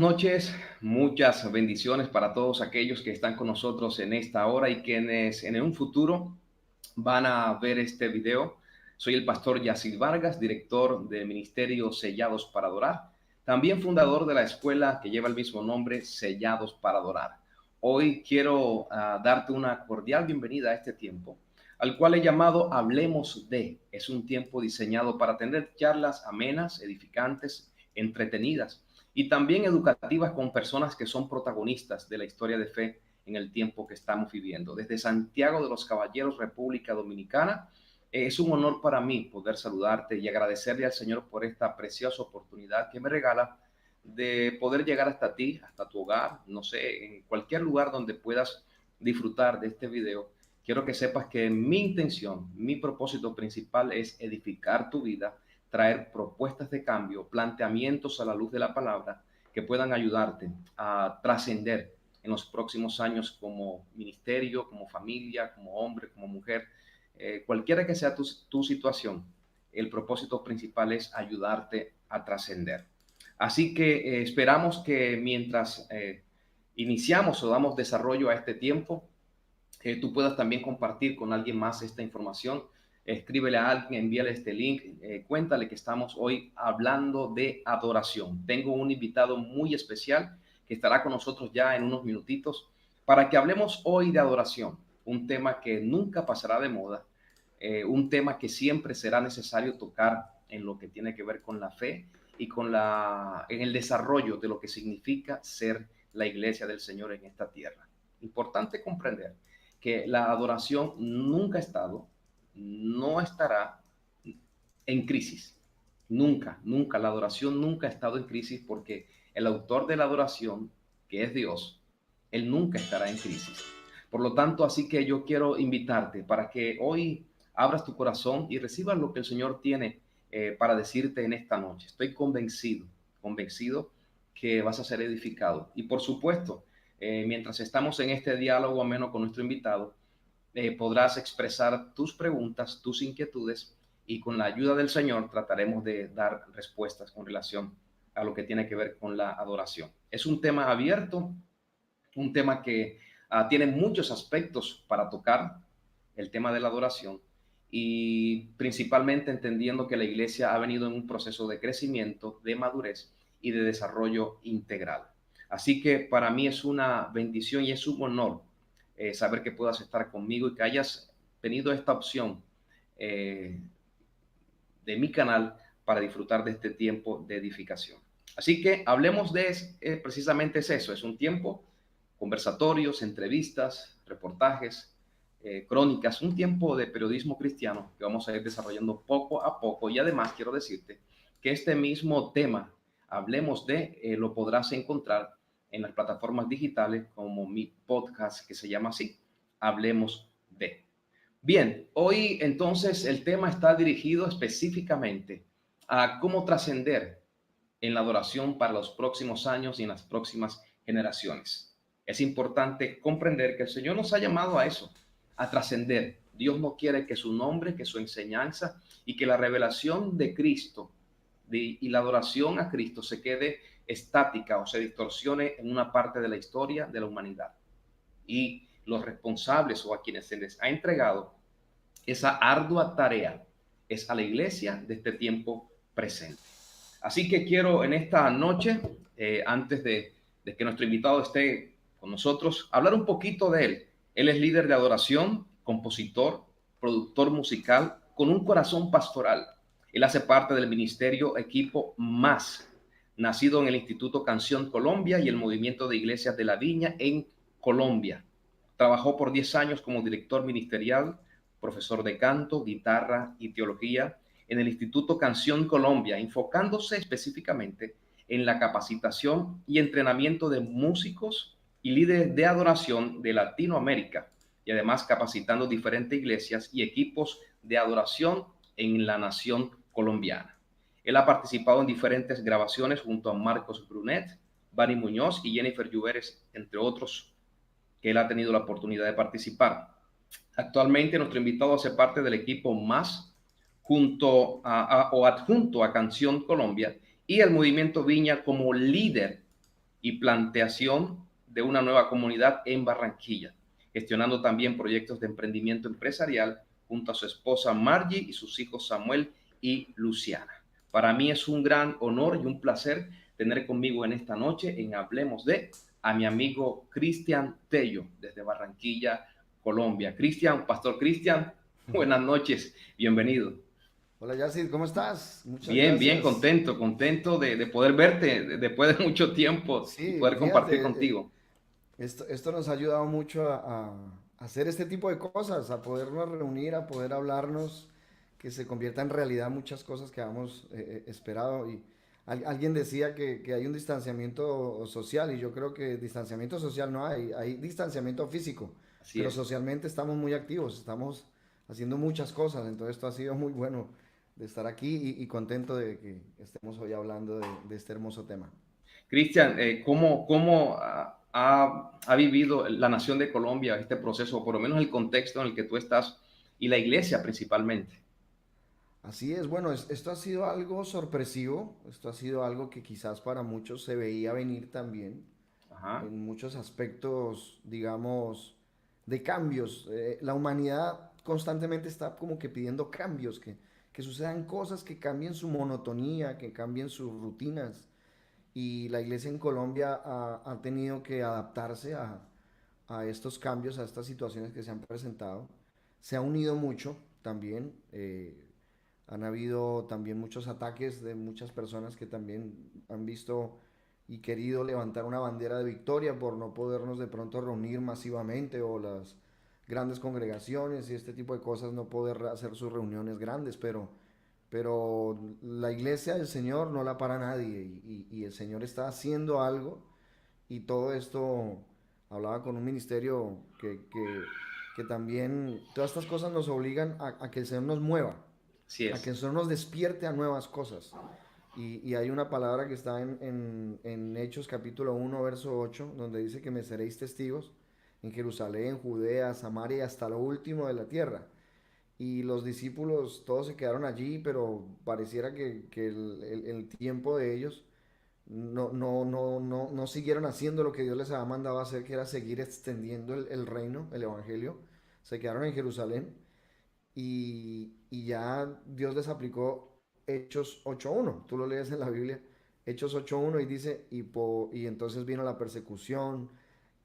noches, muchas bendiciones para todos aquellos que están con nosotros en esta hora y quienes en un futuro van a ver este video. Soy el pastor Yacil Vargas, director de Ministerio Sellados para Adorar, también fundador de la escuela que lleva el mismo nombre, Sellados para Adorar. Hoy quiero darte una cordial bienvenida a este tiempo, al cual he llamado Hablemos de. Es un tiempo diseñado para tener charlas amenas, edificantes, entretenidas y también educativas con personas que son protagonistas de la historia de fe en el tiempo que estamos viviendo. Desde Santiago de los Caballeros, República Dominicana, es un honor para mí poder saludarte y agradecerle al Señor por esta preciosa oportunidad que me regala de poder llegar hasta ti, hasta tu hogar, no sé, en cualquier lugar donde puedas disfrutar de este video. Quiero que sepas que mi intención, mi propósito principal es edificar tu vida, traer propuestas de cambio, planteamientos a la luz de la palabra que puedan ayudarte a trascender en los próximos años como ministerio, como familia, como hombre, como mujer. Cualquiera que sea tu situación, el propósito principal es ayudarte a trascender. Así que esperamos que mientras iniciamos o damos desarrollo a este tiempo, tú puedas también compartir con alguien más esta información. Escríbele a alguien, envíale este link, cuéntale que estamos hoy hablando de adoración. Tengo un invitado muy especial que estará con nosotros ya en unos minutitos para que hablemos hoy de adoración, un tema que nunca pasará de moda, un tema que siempre será necesario tocar en lo que tiene que ver con la fe y en el desarrollo de lo que significa ser la iglesia del Señor en esta tierra. Importante comprender que la adoración nunca ha estado, no estará en crisis. Nunca, nunca, la adoración nunca ha estado en crisis porque el autor de la adoración, que es Dios, Él nunca estará en crisis. Por lo tanto, así que yo quiero invitarte para que hoy abras tu corazón y recibas lo que el Señor tiene para decirte en esta noche. Estoy convencido que vas a ser edificado. Y por supuesto, mientras estamos en este diálogo ameno con nuestro invitado, podrás expresar tus preguntas, tus inquietudes y con la ayuda del Señor trataremos de dar respuestas con relación a lo que tiene que ver con la adoración. Es un tema abierto, un tema que tiene muchos aspectos para tocar, el tema de la adoración, y principalmente entendiendo que la iglesia ha venido en un proceso de crecimiento, de madurez y de desarrollo integral. Así que para mí es una bendición y es un honor saber que puedas estar conmigo y que hayas tenido esta opción eh, de mi canal para disfrutar de este tiempo de edificación. Así que hablemos de precisamente es eso, es un tiempo, conversatorios, entrevistas, reportajes, crónicas, un tiempo de periodismo cristiano que vamos a ir desarrollando poco a poco. Y además quiero decirte que este mismo tema, hablemos lo podrás encontrar en las plataformas digitales como mi podcast que se llama así, Hablemos de. Bien, hoy entonces el tema está dirigido específicamente a cómo trascender en la adoración para los próximos años y en las próximas generaciones. Es importante comprender que el Señor nos ha llamado a eso, a trascender. Dios no quiere que su nombre, que su enseñanza y que la revelación de Cristo y la adoración a Cristo se quede estática o se distorsione en una parte de la historia de la humanidad. Y los responsables o a quienes se les ha entregado esa ardua tarea es a la iglesia de este tiempo presente. Así que quiero en esta noche, antes de que nuestro invitado esté con nosotros, hablar un poquito de él. Él es líder de adoración, compositor, productor musical, con un corazón pastoral. Él hace parte del ministerio Equipo Más, nacido en el Instituto Canción Colombia y el Movimiento de Iglesias de la Viña en Colombia. Trabajó por 10 años como director ministerial, profesor de canto, guitarra y teología en el Instituto Canción Colombia, enfocándose específicamente en la capacitación y entrenamiento de músicos y líderes de adoración de Latinoamérica, y además capacitando diferentes iglesias y equipos de adoración en la nación colombiana. Él ha participado en diferentes grabaciones junto a Marcos Brunet, Bani Muñoz y Jennifer Lluveres, entre otros, que él ha tenido la oportunidad de participar. Actualmente nuestro invitado hace parte del equipo Más o adjunto a Canción Colombia y el Movimiento Viña como líder y planteación de una nueva comunidad en Barranquilla, gestionando también proyectos de emprendimiento empresarial junto a su esposa Margie y sus hijos Samuel y Luciana. Para mí es un gran honor y un placer tener conmigo en esta noche en Hablemos de a mi amigo Cristian Tello desde Barranquilla, Colombia. Cristian, Pastor Cristian, buenas noches, bienvenido. Hola Yacid, ¿cómo estás? Muchas Bien, bien, gracias. contento, contento de poder verte después de mucho tiempo y Sí, poder compartir fíjate, contigo. esto nos ha ayudado mucho a hacer este tipo de cosas, a podernos reunir, a poder hablarnos, que se convierta en realidad muchas cosas que habíamos esperado. Y alguien decía que hay un distanciamiento social y yo creo que distanciamiento social no hay distanciamiento físico, Así pero es. socialmente estamos muy activos, estamos haciendo muchas cosas, entonces esto ha sido muy bueno de estar aquí y contento de que estemos hoy hablando de este hermoso tema. Cristian, ¿cómo ha vivido la nación de Colombia este proceso, o por lo menos el contexto en el que tú estás y la iglesia principalmente? Así es, bueno, esto ha sido algo sorpresivo, esto ha sido algo que quizás para muchos se veía venir también, Ajá, en muchos aspectos, digamos, de cambios. La humanidad constantemente está como que pidiendo cambios, que sucedan cosas que cambien su monotonía, que cambien sus rutinas. Y la iglesia en Colombia ha tenido que adaptarse a estos cambios, a estas situaciones que se han presentado. Se ha unido mucho también. Han habido también muchos ataques de muchas personas que también han visto y querido levantar una bandera de victoria por no podernos de pronto reunir masivamente o las grandes congregaciones y este tipo de cosas, no poder hacer sus reuniones grandes, pero la iglesia del Señor no la para nadie y el Señor está haciendo algo y todo esto, hablaba con un ministerio que también, todas estas cosas nos obligan a que el Señor nos mueva, así a que es. el Señor nos despierte a nuevas cosas. Y hay una palabra que está en Hechos capítulo 1 verso 8 donde dice que me seréis testigos en Jerusalén, Judea, Samaria y hasta lo último de la tierra. Y los discípulos todos se quedaron allí, pero pareciera que el tiempo de ellos no siguieron haciendo lo que Dios les había mandado a hacer, que era seguir extendiendo el reino, el evangelio. Se quedaron en Jerusalén y ya Dios les aplicó Hechos 8.1. Tú lo lees en la Biblia, Hechos 8.1 y dice, y entonces vino la persecución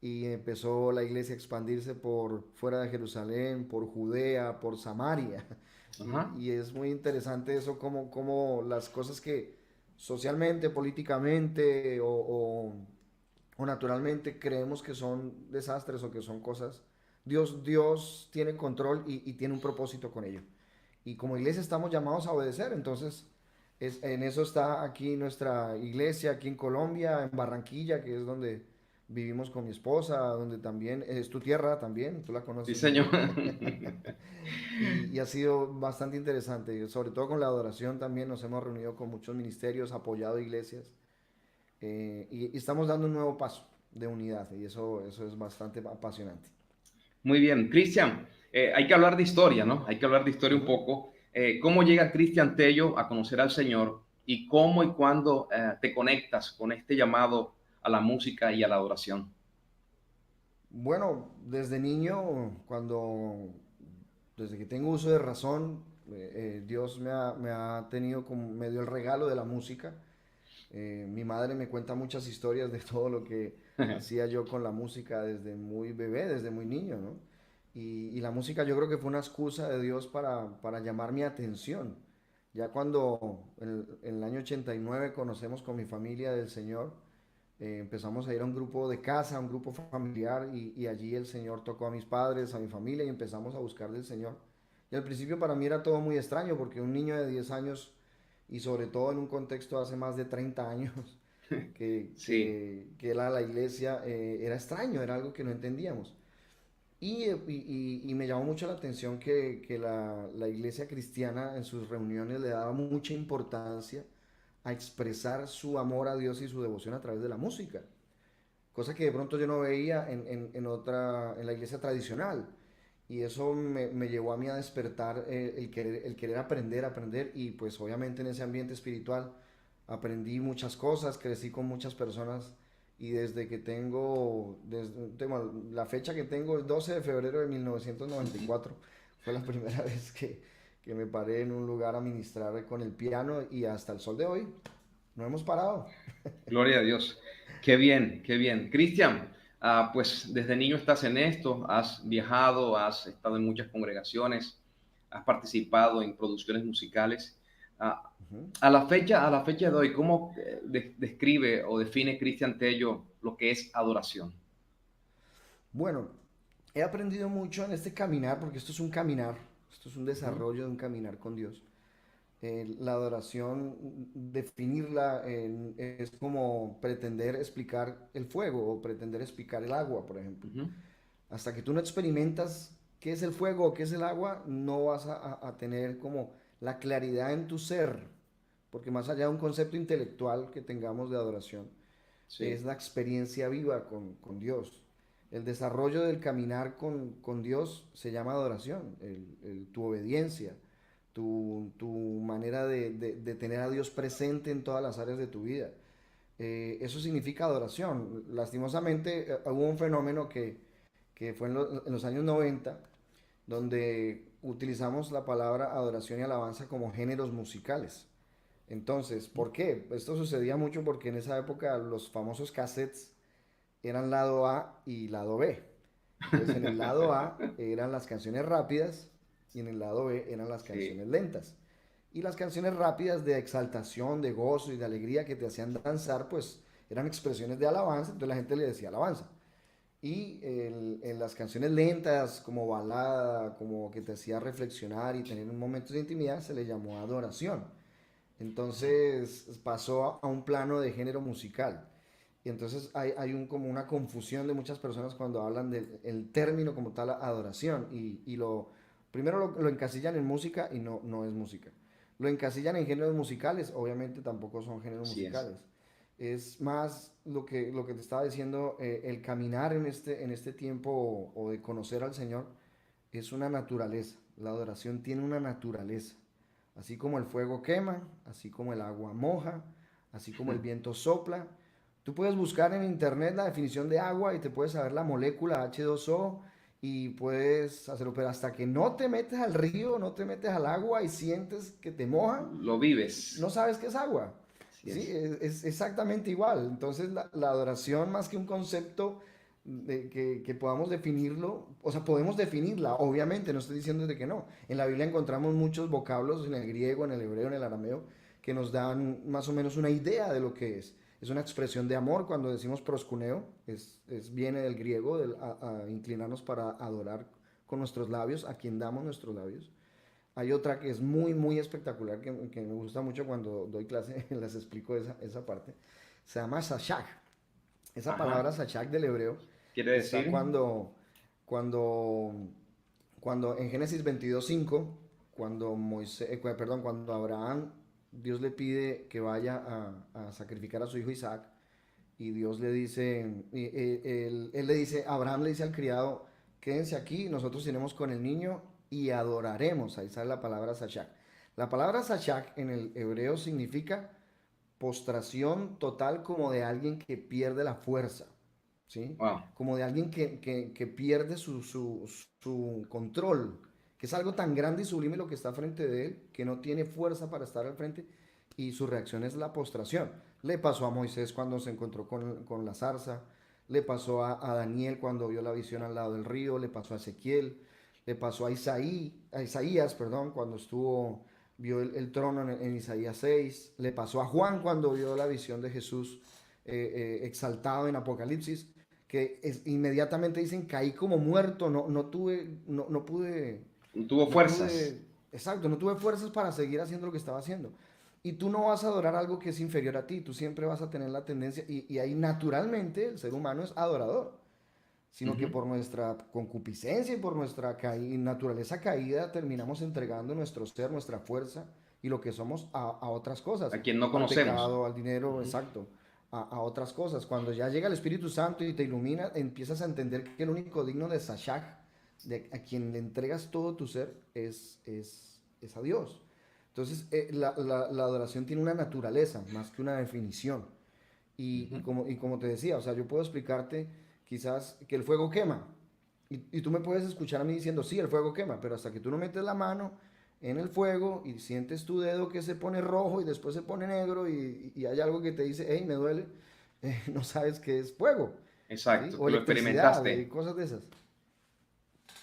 y empezó la iglesia a expandirse por fuera de Jerusalén, por Judea, por Samaria. Ajá. Y es muy interesante eso, como las cosas que socialmente, políticamente o naturalmente creemos que son desastres o que son cosas, Dios tiene control y tiene un propósito con ello. Y como iglesia estamos llamados a obedecer, entonces en eso está aquí nuestra iglesia, aquí en Colombia, en Barranquilla, que es donde vivimos con mi esposa, donde también es tu tierra también, tú la Sí, conoces muy señor. bien. Y ha sido bastante interesante, sobre todo con la adoración también nos hemos reunido con muchos ministerios, apoyado iglesias y estamos dando un nuevo paso de unidad y eso es bastante apasionante. Muy bien, Cristian, hay que hablar de historia, ¿no? Hay que hablar de historia un Ujú. poco. ¿Cómo llega Cristian Tello a conocer al Señor y cómo y cuándo te conectas con este llamado a la música y a la adoración? Bueno, desde niño, desde que tengo uso de razón, Dios me ha tenido como, me dio el regalo de la música. Mi madre me cuenta muchas historias de todo lo que hacía yo con la música desde muy bebé, desde muy niño, ¿no? Y la música yo creo que fue una excusa de Dios para llamar mi atención. Ya cuando en el año 89 conocemos con mi familia del Señor, empezamos a ir a un grupo de casa, un grupo familiar, y allí el Señor tocó a mis padres, a mi familia, y empezamos a buscar del Señor. Y al principio para mí era todo muy extraño, porque un niño de 10 años, y sobre todo en un contexto hace más de 30 años, Sí, que era la iglesia, era extraño, era algo que no entendíamos. Y me llamó mucho la atención que la iglesia cristiana en sus reuniones le daba mucha importancia a expresar su amor a Dios y su devoción a través de la música, cosa que de pronto yo no veía en la iglesia tradicional. Y eso me llevó a mí a despertar el querer aprender y pues obviamente en ese ambiente espiritual aprendí muchas cosas, crecí con muchas personas y desde que la fecha que tengo, el 12 de febrero de Ujú. 1994, fue la primera vez que me paré en un lugar a ministrar con el piano y hasta el sol de hoy no hemos parado. Gloria a Dios. Qué bien, qué bien. Cristian, pues desde niño estás en esto, has viajado, has estado en muchas congregaciones, has participado en producciones musicales. Ah, Ujú. a la fecha de hoy, ¿cómo describe o define Cristian Tello lo que es adoración? Bueno, he aprendido mucho en este caminar, porque esto es un caminar, esto es un Ujú, desarrollo de un caminar con Dios. La adoración, definirla es como pretender explicar el fuego o pretender explicar el agua, por ejemplo. ujú. Hasta que tú no experimentas qué es el fuego o qué es el agua, no vas a tener como la claridad en tu ser, porque más allá de un concepto intelectual que tengamos de adoración, es Sí, la experiencia viva con Dios. El desarrollo del caminar con Dios se llama adoración, tu obediencia, tu manera de tener a Dios presente en todas las áreas de tu vida. Eso significa adoración. Lastimosamente, hubo un fenómeno que fue en los años 90, donde utilizamos la palabra adoración y alabanza como géneros musicales. Entonces, ¿por qué? Esto sucedía mucho porque en esa época los famosos cassettes eran lado A y lado B. Entonces, en el lado A eran las canciones rápidas y en el lado B eran las sí. canciones lentas. Y las canciones rápidas de exaltación, de gozo y de alegría que te hacían danzar, pues eran expresiones de alabanza, entonces la gente le decía alabanza. Y en las canciones lentas, como balada, como que te hacía reflexionar y tener un momento de intimidad, se le llamó adoración. Entonces pasó a un plano de género musical. Y entonces hay como una confusión de muchas personas cuando hablan del el término como tal adoración. Primero lo encasillan en música y no es música. Lo encasillan en géneros musicales, obviamente tampoco son géneros Así es. musicales. Es más lo que te estaba diciendo, el caminar en este tiempo o de conocer al Señor es una naturaleza. La adoración tiene una naturaleza. Así como el fuego quema, así como el agua moja, así como el viento sopla. Tú puedes buscar en internet la definición de agua y te puedes saber la molécula H2O y puedes hacerlo, pero hasta que no te metes al río, no te metes al agua y sientes que te moja, Lo vives. no sabes qué es agua. Así Sí, es. es exactamente igual. Entonces la adoración más que un concepto que podamos definirlo, o sea, podemos definirla, obviamente, no estoy diciendo de que no. En la Biblia encontramos muchos vocablos en el griego, en el hebreo, en el arameo, que nos dan más o menos una idea de lo que es. Es una expresión de amor cuando decimos proscuneo, viene del griego, a inclinarnos para adorar con nuestros labios, a quien damos nuestros labios. Hay otra que es muy, muy espectacular, que me gusta mucho cuando doy clase, les explico esa parte. Se llama Sashak. Esa Ajá. palabra Sashak del hebreo Quiere está decir, cuando, cuando en Génesis 22:5, cuando Abraham, Dios le pide que vaya a sacrificar a su hijo Isaac, y Dios le dice, él le dice, Abraham le dice al criado, quédense aquí, nosotros iremos con el niño y adoraremos. Ahí sale la palabra Sashak. La palabra Sashak en el hebreo significa postración total, como de alguien que pierde la fuerza, ¿sí? wow, Como de alguien que pierde su control, que es algo tan grande y sublime lo que está frente de él, que no tiene fuerza para estar al frente, y su reacción es la postración. Le pasó a Moisés cuando se encontró con la zarza, le pasó a Daniel cuando vio la visión al lado del río, le pasó a Ezequiel, le pasó a Isaías, perdón, cuando vio el trono en Isaías 6, le pasó a Juan cuando vio la visión de Jesús exaltado en Apocalipsis, que inmediatamente dicen, caí como muerto, no pude, tuvo no fuerzas. pude, exacto, no tuve fuerzas para seguir haciendo lo que estaba haciendo. Y tú no vas a adorar algo que es inferior a ti, tú siempre vas a tener la tendencia, y ahí naturalmente el ser humano es adorador, sino que Ujú. por nuestra concupiscencia y por nuestra naturaleza caída terminamos entregando nuestro ser, nuestra fuerza y lo que somos a otras cosas, A quien no al conocemos. pecado, al dinero, Ujú. exacto, a otras cosas. Cuando ya llega el Espíritu Santo y te ilumina, empiezas a entender que el único digno de Sashak, a quien le entregas todo tu ser, es a Dios. Entonces, la adoración tiene una naturaleza más que una definición. Y Ujú. como te decía, o sea, yo puedo explicarte quizás que el fuego quema. Y tú me puedes escuchar a mí diciendo, sí, el fuego quema, pero hasta que tú no metes la mano en el fuego y sientes tu dedo que se pone rojo y después se pone negro y hay algo que te dice, hey, me duele, no sabes que es fuego, ¿sí? Exacto, O que lo electricidad y experimentaste. cosas de esas.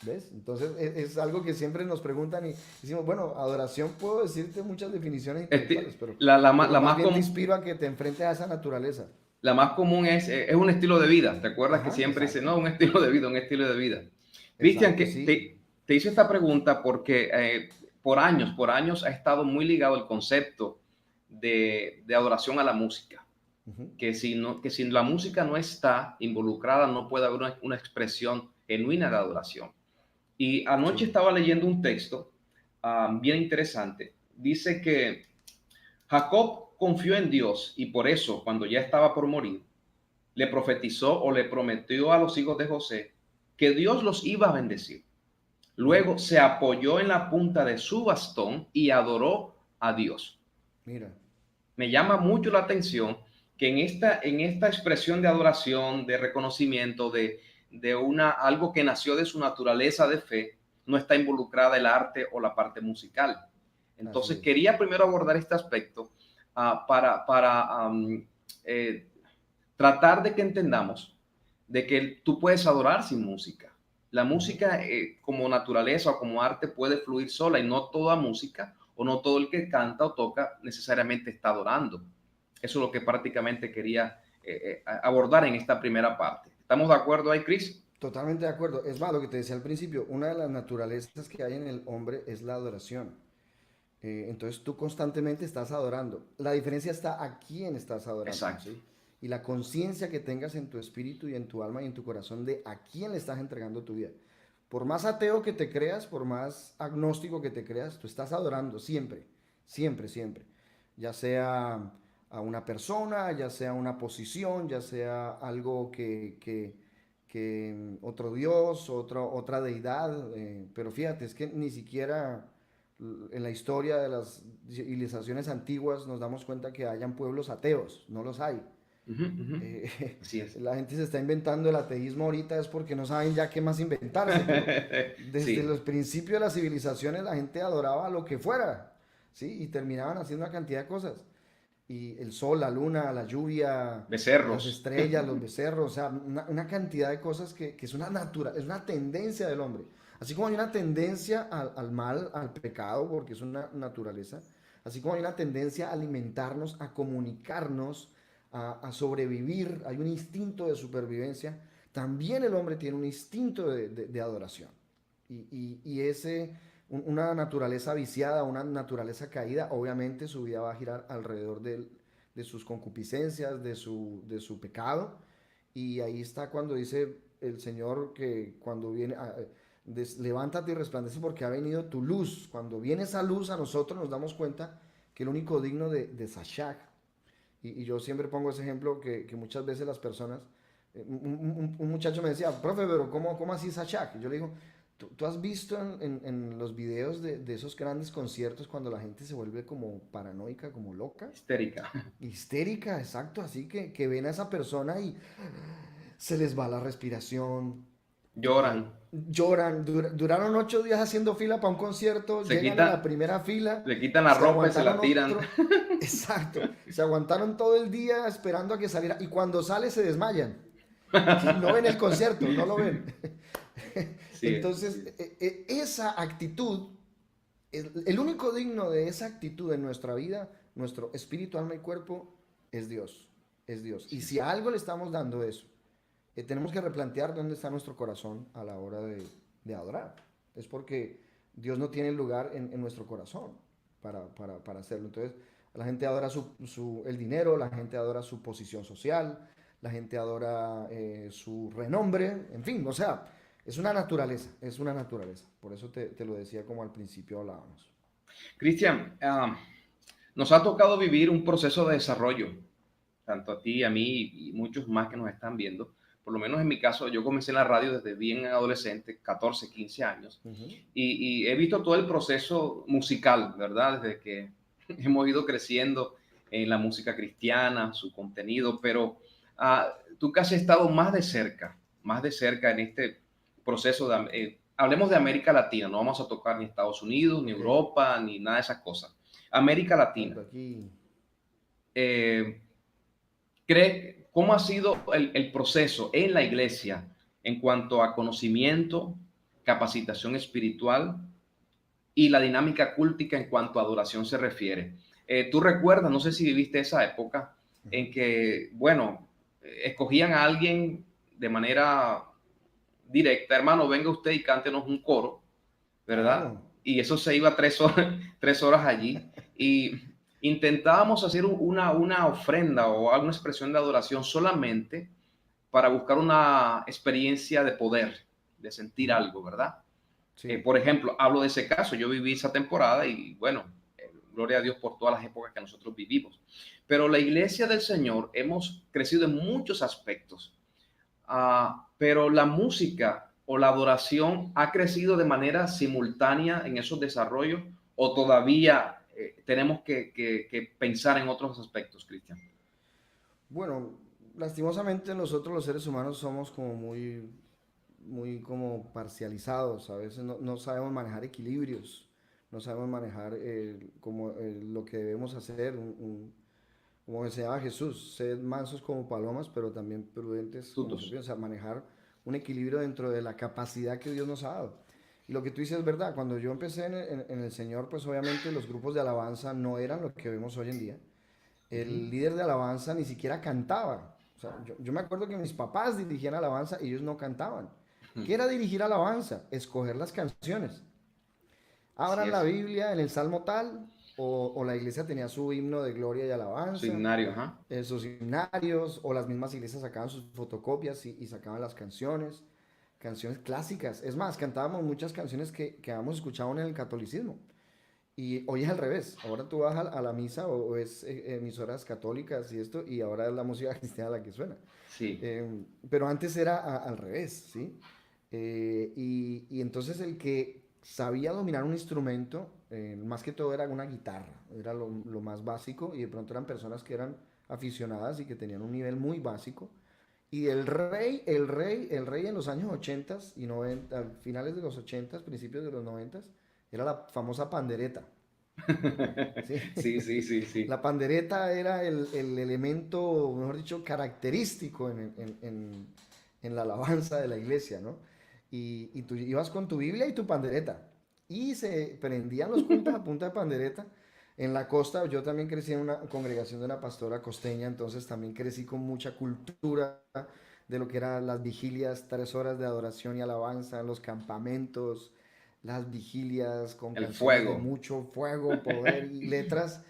¿Ves? Entonces es algo que siempre nos preguntan y decimos, bueno, adoración puedo decirte muchas definiciones intelectuales, La pero más más bien te común, inspiro a que te enfrentes a esa naturaleza. la más común es un estilo de vida. ¿Te acuerdas que Ajá, siempre dice, exacto, no, un estilo de vida, un estilo de vida? Cristian, exacto, que sí. te hice esta pregunta porque por años ha estado muy ligado el concepto de adoración a la música. Ujú, Que si la música no está involucrada, no puede haber una expresión genuina de adoración. Y anoche sí, estaba leyendo un texto bien interesante. Dice que Jacob confió en Dios y por eso, cuando ya estaba por morir, le profetizó o le prometió a los hijos de José que Dios los iba a bendecir. ujú, Luego se apoyó en la punta de su bastón y adoró a Dios. mira, Me llama mucho la atención que en esta expresión de adoración, de reconocimiento, algo que nació de su naturaleza de fe, no está involucrada el arte o la parte musical. así Entonces, es. quería primero abordar este aspecto para tratar de que entendamos de que tú puedes adorar sin música. La Ujú, música como naturaleza o como arte puede fluir sola y no toda música o no todo el que canta o toca necesariamente está adorando. Eso es lo que prácticamente quería abordar en esta primera parte. ¿Estamos de acuerdo ahí, Chris? totalmente de acuerdo. Es más, lo que te decía al principio, una de las naturalezas que hay en el hombre es la adoración. Entonces tú constantemente estás adorando. La diferencia está a quién estás adorando, Exacto. ¿sí? Y la conciencia que tengas en tu espíritu y en tu alma y en tu corazón de a quién le estás entregando tu vida. Por más ateo que te creas, por más agnóstico que te creas, tú estás adorando siempre, siempre, siempre. Ya sea a una persona, ya sea una posición, ya sea algo que otro Dios, otra deidad. Pero fíjate, es que ni siquiera en la historia de las civilizaciones antiguas nos damos cuenta que hayan pueblos ateos, no los hay. Uh -huh, uh -huh. Eh, Así es. la gente se está inventando el ateísmo ahorita es porque no saben ya qué más inventarse, pero desde Sí. los principios de las civilizaciones la gente adoraba lo que fuera, ¿sí? Y terminaban haciendo una cantidad de cosas. Y el sol, la luna, la lluvia, las Becerros. estrellas, los becerros, o sea, una cantidad de cosas que es una es una tendencia del hombre. Así como hay una tendencia al mal, al pecado, porque es una naturaleza, así como hay una tendencia a alimentarnos, a comunicarnos, a sobrevivir, hay un instinto de supervivencia, también el hombre tiene un instinto de adoración. Y ese, una naturaleza viciada, una naturaleza caída, obviamente su vida va a girar alrededor de sus concupiscencias, de su pecado. Y ahí está cuando dice el Señor que cuando viene, levántate y resplandece porque ha venido tu luz. Cuando viene esa luz a nosotros nos damos cuenta que el único digno de Sashak, y yo siempre pongo ese ejemplo que muchas veces las personas, un muchacho me decía, profe, pero ¿cómo así Sashak? Y yo le digo, ¿tú has visto en los videos de esos grandes conciertos cuando la gente se vuelve como paranoica, como loca? Histérica. Histérica, exacto, así que ven a esa persona y se les va la respiración, Lloran. lloran, duraron 8 días haciendo fila para un concierto, Se llegan a la quitan, primera fila, le quitan la se ropa y se aguantaron la tiran. otro, exacto, se aguantaron todo el día esperando a que saliera y cuando sale se desmayan, ¿sí? No ven el concierto, no lo ven. Así es, así Entonces, es. esa actitud, el único digno de esa actitud en nuestra vida, nuestro espíritu, alma y cuerpo, es Dios, es Dios. Y Sí. si a algo le estamos dando eso, tenemos que replantear dónde está nuestro corazón a la hora de adorar. Es porque Dios no tiene lugar en nuestro corazón para hacerlo. Entonces, la gente adora el dinero, la gente adora su posición social, la gente adora su renombre, en fin, o sea, es una naturaleza, es una naturaleza. Por eso te lo decía como al principio hablábamos. Cristian, nos ha tocado vivir un proceso de desarrollo, tanto a ti, a mí y muchos más que nos están viendo. Por lo menos en mi caso, yo comencé en la radio desde bien adolescente, 14, 15 años, Ujú, y he visto todo el proceso musical, ¿verdad? Desde que hemos ido creciendo en la música cristiana, su contenido, pero tú que has estado más de cerca en este proceso hablemos de América Latina, no vamos a tocar ni Estados Unidos, ni Ok, Europa, ni nada de esas cosas. América Latina. exacto, aquí. Eh, ¿Cómo ha sido el proceso en la iglesia en cuanto a conocimiento, capacitación espiritual y la dinámica cúltica en cuanto a adoración se refiere? Tú recuerdas, no sé si viviste esa época Ujú. en que, bueno, escogían a alguien de manera directa, hermano, venga usted y cántenos un coro, ¿verdad? Claro, Y eso se iba 3 horas, 3 horas allí. Y intentábamos hacer una ofrenda o alguna expresión de adoración solamente para buscar una experiencia de poder, de sentir ujú, algo, ¿verdad? sí. Por ejemplo, hablo de ese caso, yo viví esa temporada y bueno, gloria a Dios por todas las épocas que nosotros vivimos. Pero la iglesia del Señor hemos crecido en muchos aspectos. Pero la música o la adoración ha crecido de manera simultánea en esos desarrollos o todavía tenemos que pensar en otros aspectos, Cristian. Bueno, lastimosamente nosotros los seres humanos somos como muy como parcializados, a veces no sabemos manejar equilibrios, no sabemos manejar como lo que debemos hacer, como deseaba Jesús, sed mansos como palomas, pero también prudentes como Tutos. serpientes, o sea, manejar un equilibrio dentro de la capacidad que Dios nos ha dado. Y lo que tú dices es verdad, cuando yo empecé en el Señor, pues obviamente los grupos de alabanza no eran lo que vemos hoy en día. Ujú. El líder de alabanza ni siquiera cantaba. O sea, yo me acuerdo que mis papás dirigían alabanza y ellos no cantaban. ¿Qué era dirigir alabanza? Escoger las canciones. Así Abran la es. Biblia en el Salmo tal, o la iglesia tenía su himno de gloria y Su alabanza, himnario, ajá. sus himnarios, o las mismas iglesias sacaban sus fotocopias y sacaban las canciones, canciones clásicas. Es más, cantábamos muchas canciones que habíamos escuchado en el catolicismo. Y hoy es al revés. Ahora tú vas a la misa o es emisoras católicas y esto, y ahora es la música cristiana la que suena. Sí, Pero antes era al revés, ¿sí? Y entonces el que sabía dominar un instrumento, más que todo era una guitarra, era lo más básico, y de pronto eran personas que eran aficionadas y que tenían un nivel muy básico. Y el rey en los años 80 y 90, finales de los 80, principios de los 90, era la famosa pandereta. ¿Sí? sí, sí, sí, sí. La pandereta era el elemento, mejor dicho, característico en la alabanza de la iglesia, ¿no? Y tú ibas con tu Biblia y tu pandereta. Y se prendían los cultos a punta de pandereta. En la costa, yo también crecí en una congregación de una pastora costeña, entonces también crecí con mucha cultura de lo que eran las vigilias, 3 horas de adoración y alabanza, los campamentos, las vigilias con El canciones de fuego. mucho fuego, poder y letras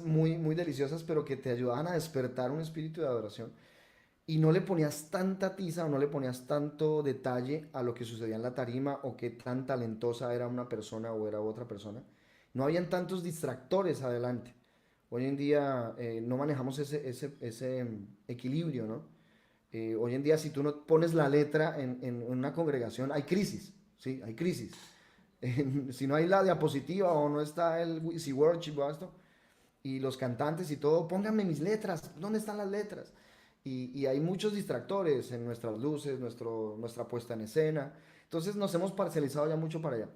muy, muy deliciosas, pero que te ayudaban a despertar un espíritu de adoración. Y no le ponías tanta tiza o no le ponías tanto detalle a lo que sucedía en la tarima o qué tan talentosa era una persona o era otra persona. No habían tantos distractores adelante. Hoy en día no manejamos ese equilibrio, ¿no? Hoy en día si tú no pones la letra en una congregación, hay crisis, ¿sí? Hay crisis. Si no hay la diapositiva o no está el Easy Worship o esto, y los cantantes y todo, pónganme mis letras, ¿dónde están las letras? Y hay muchos distractores en nuestras luces, nuestra puesta en escena. Entonces nos hemos parcializado ya mucho para allá.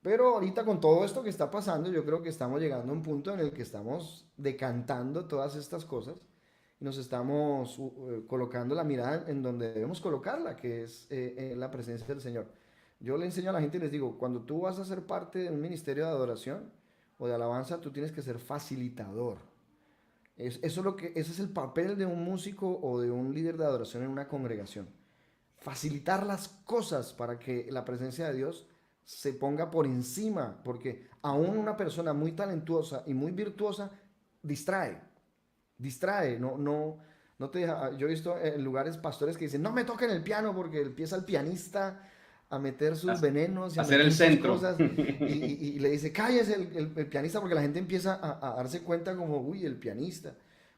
Pero ahorita con todo esto que está pasando, yo creo que estamos llegando a un punto en el que estamos decantando todas estas cosas y nos estamos colocando la mirada en donde debemos colocarla, que es la presencia del Señor. Yo le enseño a la gente y les digo, cuando tú vas a ser parte de un ministerio de adoración o de alabanza, tú tienes que ser facilitador. Ese es el papel de un músico o de un líder de adoración en una congregación. Facilitar las cosas para que la presencia de Dios se ponga por encima, porque aún una persona muy talentuosa y muy virtuosa distrae, no te deja. Yo he visto en lugares pastores que dicen, no me toquen el piano porque empieza el pianista a meter sus venenos y a Hacer el meter sus centro. cosas y le dice, cállese el pianista porque la gente empieza a darse cuenta como, uy, el pianista.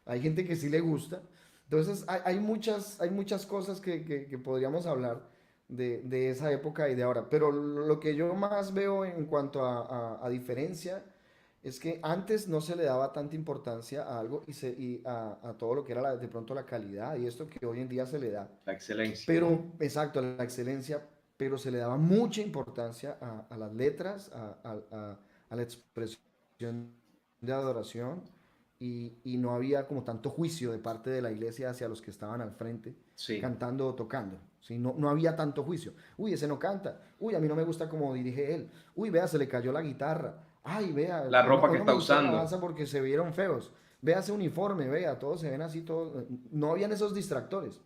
Hay gente que sí le gusta. Entonces hay muchas cosas que podríamos hablar de esa época y de ahora. Pero lo que yo más veo en cuanto a diferencia es que antes no se le daba tanta importancia a algo a todo lo que era de pronto la calidad y esto que hoy en día se le da. La excelencia. Pero, exacto, la excelencia, pero se le daba mucha importancia a las letras, a la expresión de adoración y no había como tanto juicio de parte de la iglesia hacia los que estaban al frente Sí. cantando o tocando. ¿Sí? No, no había tanto juicio. Uy, ese no canta. Uy, a mí no me gusta cómo dirige él. Uy, vea, se le cayó la guitarra. Ay, vea, La hoy no, ropa hoy que no está me gustó la usando. alabanza porque se vieron feos. Vea ese uniforme, vea, todos se ven así, todos. No habían esos distractores.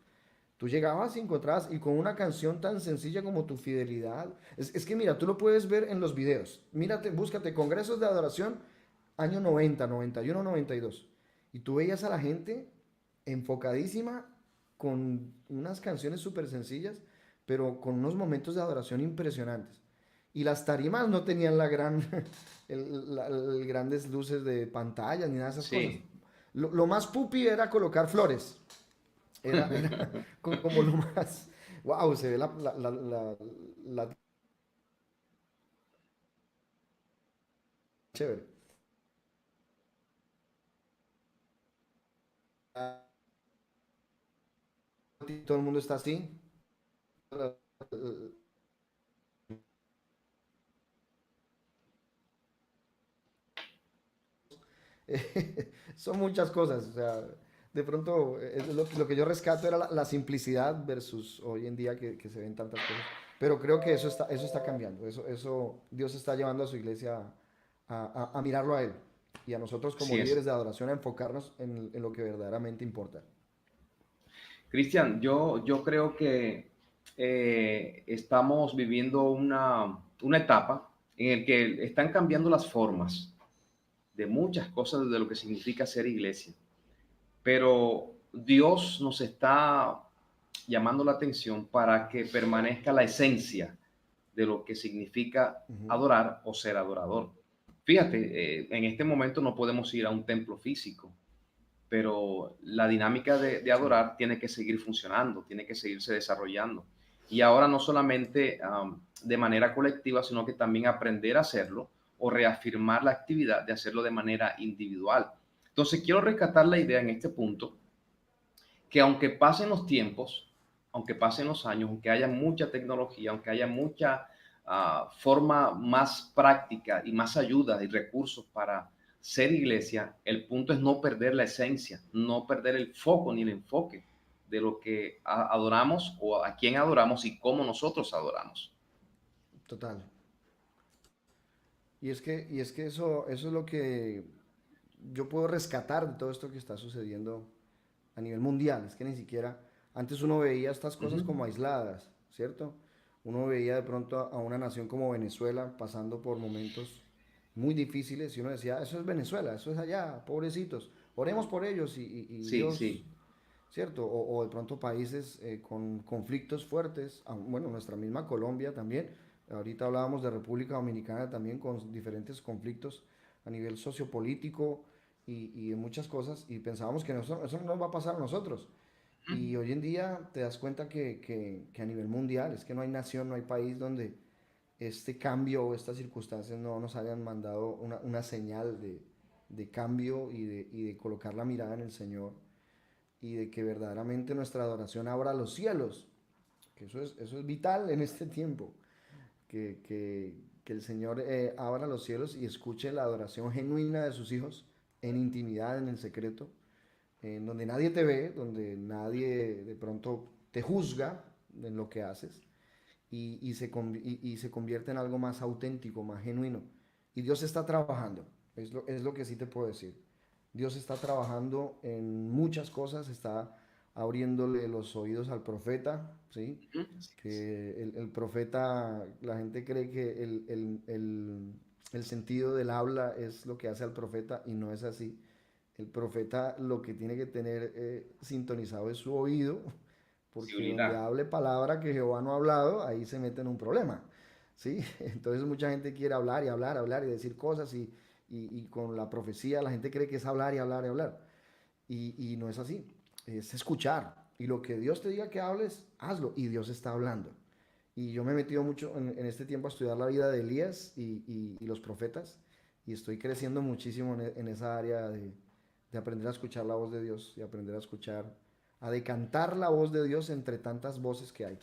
Tú llegabas y encontrabas, y con una canción tan sencilla como Tu Fidelidad. Es que mira, tú lo puedes ver en los videos. Mírate, búscate Congresos de Adoración, año 90, 91, 92. Y tú veías a la gente enfocadísima con unas canciones súper sencillas, pero con unos momentos de adoración impresionantes. Y las tarimas no tenían grandes luces de pantalla ni nada de esas cosas. Sí. Lo más pupi era colocar flores. Era como lo más. Wow, se ve la chévere. Todo el mundo está así. Son muchas cosas. O sea, de pronto, lo que yo rescato era la simplicidad versus hoy en día que se ven tantas cosas. Pero creo que eso está cambiando. Dios está llevando a su iglesia a mirarlo a Él. Y a nosotros como Así es. líderes de adoración a enfocarnos en lo que verdaderamente importa. Cristian, yo creo que estamos viviendo una etapa en la que están cambiando las formas de muchas cosas de lo que significa ser iglesia. Pero Dios nos está llamando la atención para que permanezca la esencia de lo que significa Ujú. adorar o ser adorador. Fíjate, en este momento no podemos ir a un templo físico, pero la dinámica de Sí, adorar tiene que seguir funcionando, tiene que seguirse desarrollando. Y ahora no solamente de manera colectiva, sino que también aprender a hacerlo o reafirmar la actividad de hacerlo de manera individual. Entonces, quiero rescatar la idea en este punto, que aunque pasen los tiempos, aunque pasen los años, aunque haya mucha tecnología, aunque haya mucha forma más práctica y más ayuda y recursos para ser iglesia, el punto es no perder la esencia, no perder el foco ni el enfoque de lo que adoramos o a quién adoramos y cómo nosotros adoramos. total. Y es que eso es lo que yo puedo rescatar de todo esto que está sucediendo a nivel mundial. Es que ni siquiera, antes uno veía estas Uh cosas -huh. como aisladas, ¿cierto? Uno veía de pronto a una nación como Venezuela pasando por momentos muy difíciles y uno decía, eso es Venezuela, eso es allá, pobrecitos, oremos por ellos y Sí, Dios, sí. ¿cierto? O de pronto países con conflictos fuertes, bueno, nuestra misma Colombia también, ahorita hablábamos de República Dominicana también con diferentes conflictos a nivel sociopolítico y de muchas cosas, y pensábamos que eso no nos va a pasar a nosotros. Y hoy en día te das cuenta que a nivel mundial es que no hay nación, no hay país donde este cambio o estas circunstancias no nos hayan mandado una señal de cambio y de colocar la mirada en el Señor y de que verdaderamente nuestra adoración abra los cielos, que eso es vital en este tiempo, que el Señor abra los cielos y escuche la adoración genuina de sus hijos en intimidad, en el secreto, en donde nadie te ve, donde nadie de pronto te juzga en lo que haces y se convierte en algo más auténtico, más genuino. Y Dios está trabajando, es lo que sí te puedo decir. Dios está trabajando en muchas cosas, está abriéndole los oídos al profeta, ¿sí? Uh -huh. Así es. Que el profeta, la gente cree que el sentido del habla es lo que hace al profeta y no es así. El profeta lo que tiene que tener sintonizado es su oído, porque donde Sensibilidad. hable palabra que Jehová no ha hablado, ahí se mete en un problema, ¿sí? Entonces mucha gente quiere hablar y hablar, hablar y decir cosas y con la profecía la gente cree que es hablar y hablar y hablar. Y no es así, es escuchar. Y lo que Dios te diga que hables, hazlo. Y Dios está hablando. Y yo me he metido mucho en este tiempo a estudiar la vida de Elías y los profetas. y estoy creciendo muchísimo en esa área de aprender a escuchar la voz de Dios y aprender a escuchar, a decantar la voz de Dios entre tantas voces que hay.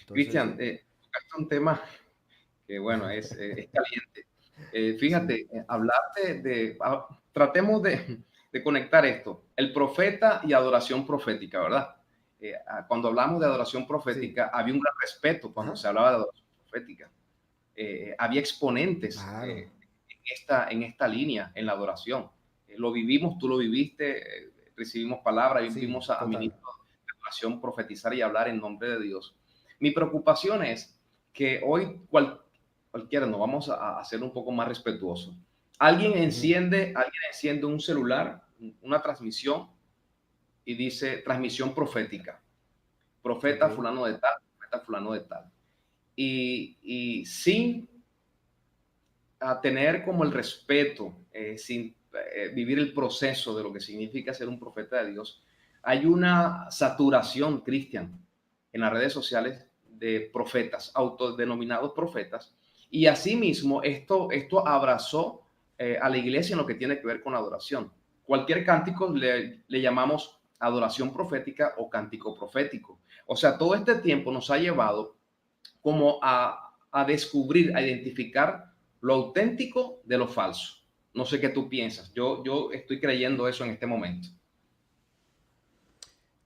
Entonces, Cristian, tocaste un tema que, bueno, es caliente. sí, Fíjate, hablar tratemos de conectar esto, el profeta y adoración profética, ¿verdad? Cuando hablamos de adoración sí, profética, había un gran respeto cuando ajá, se hablaba de adoración profética. Había exponentes claro, en esta línea, en la adoración. Lo vivimos, tú lo viviste, recibimos palabras, sí, vimos a total. ministros de adoración profetizar y hablar en nombre de Dios. Mi preocupación es que hoy cualquiera, nos vamos a hacer un poco más respetuoso. Ujú, Alguien enciende un celular, una transmisión y dice transmisión profética, ok, profeta fulano de tal, profeta fulano de tal. Y sin a tener como el respeto, sin vivir el proceso de lo que significa ser un profeta de Dios, hay una saturación, Cristian, en las redes sociales de profetas, autodenominados profetas, y asimismo esto abrazó a la iglesia en lo que tiene que ver con la adoración. Cualquier cántico le llamamos adoración profética o cántico profético. O sea, todo este tiempo nos ha llevado como a descubrir, a identificar lo auténtico de lo falso. No sé qué tú piensas. Yo estoy creyendo eso en este momento.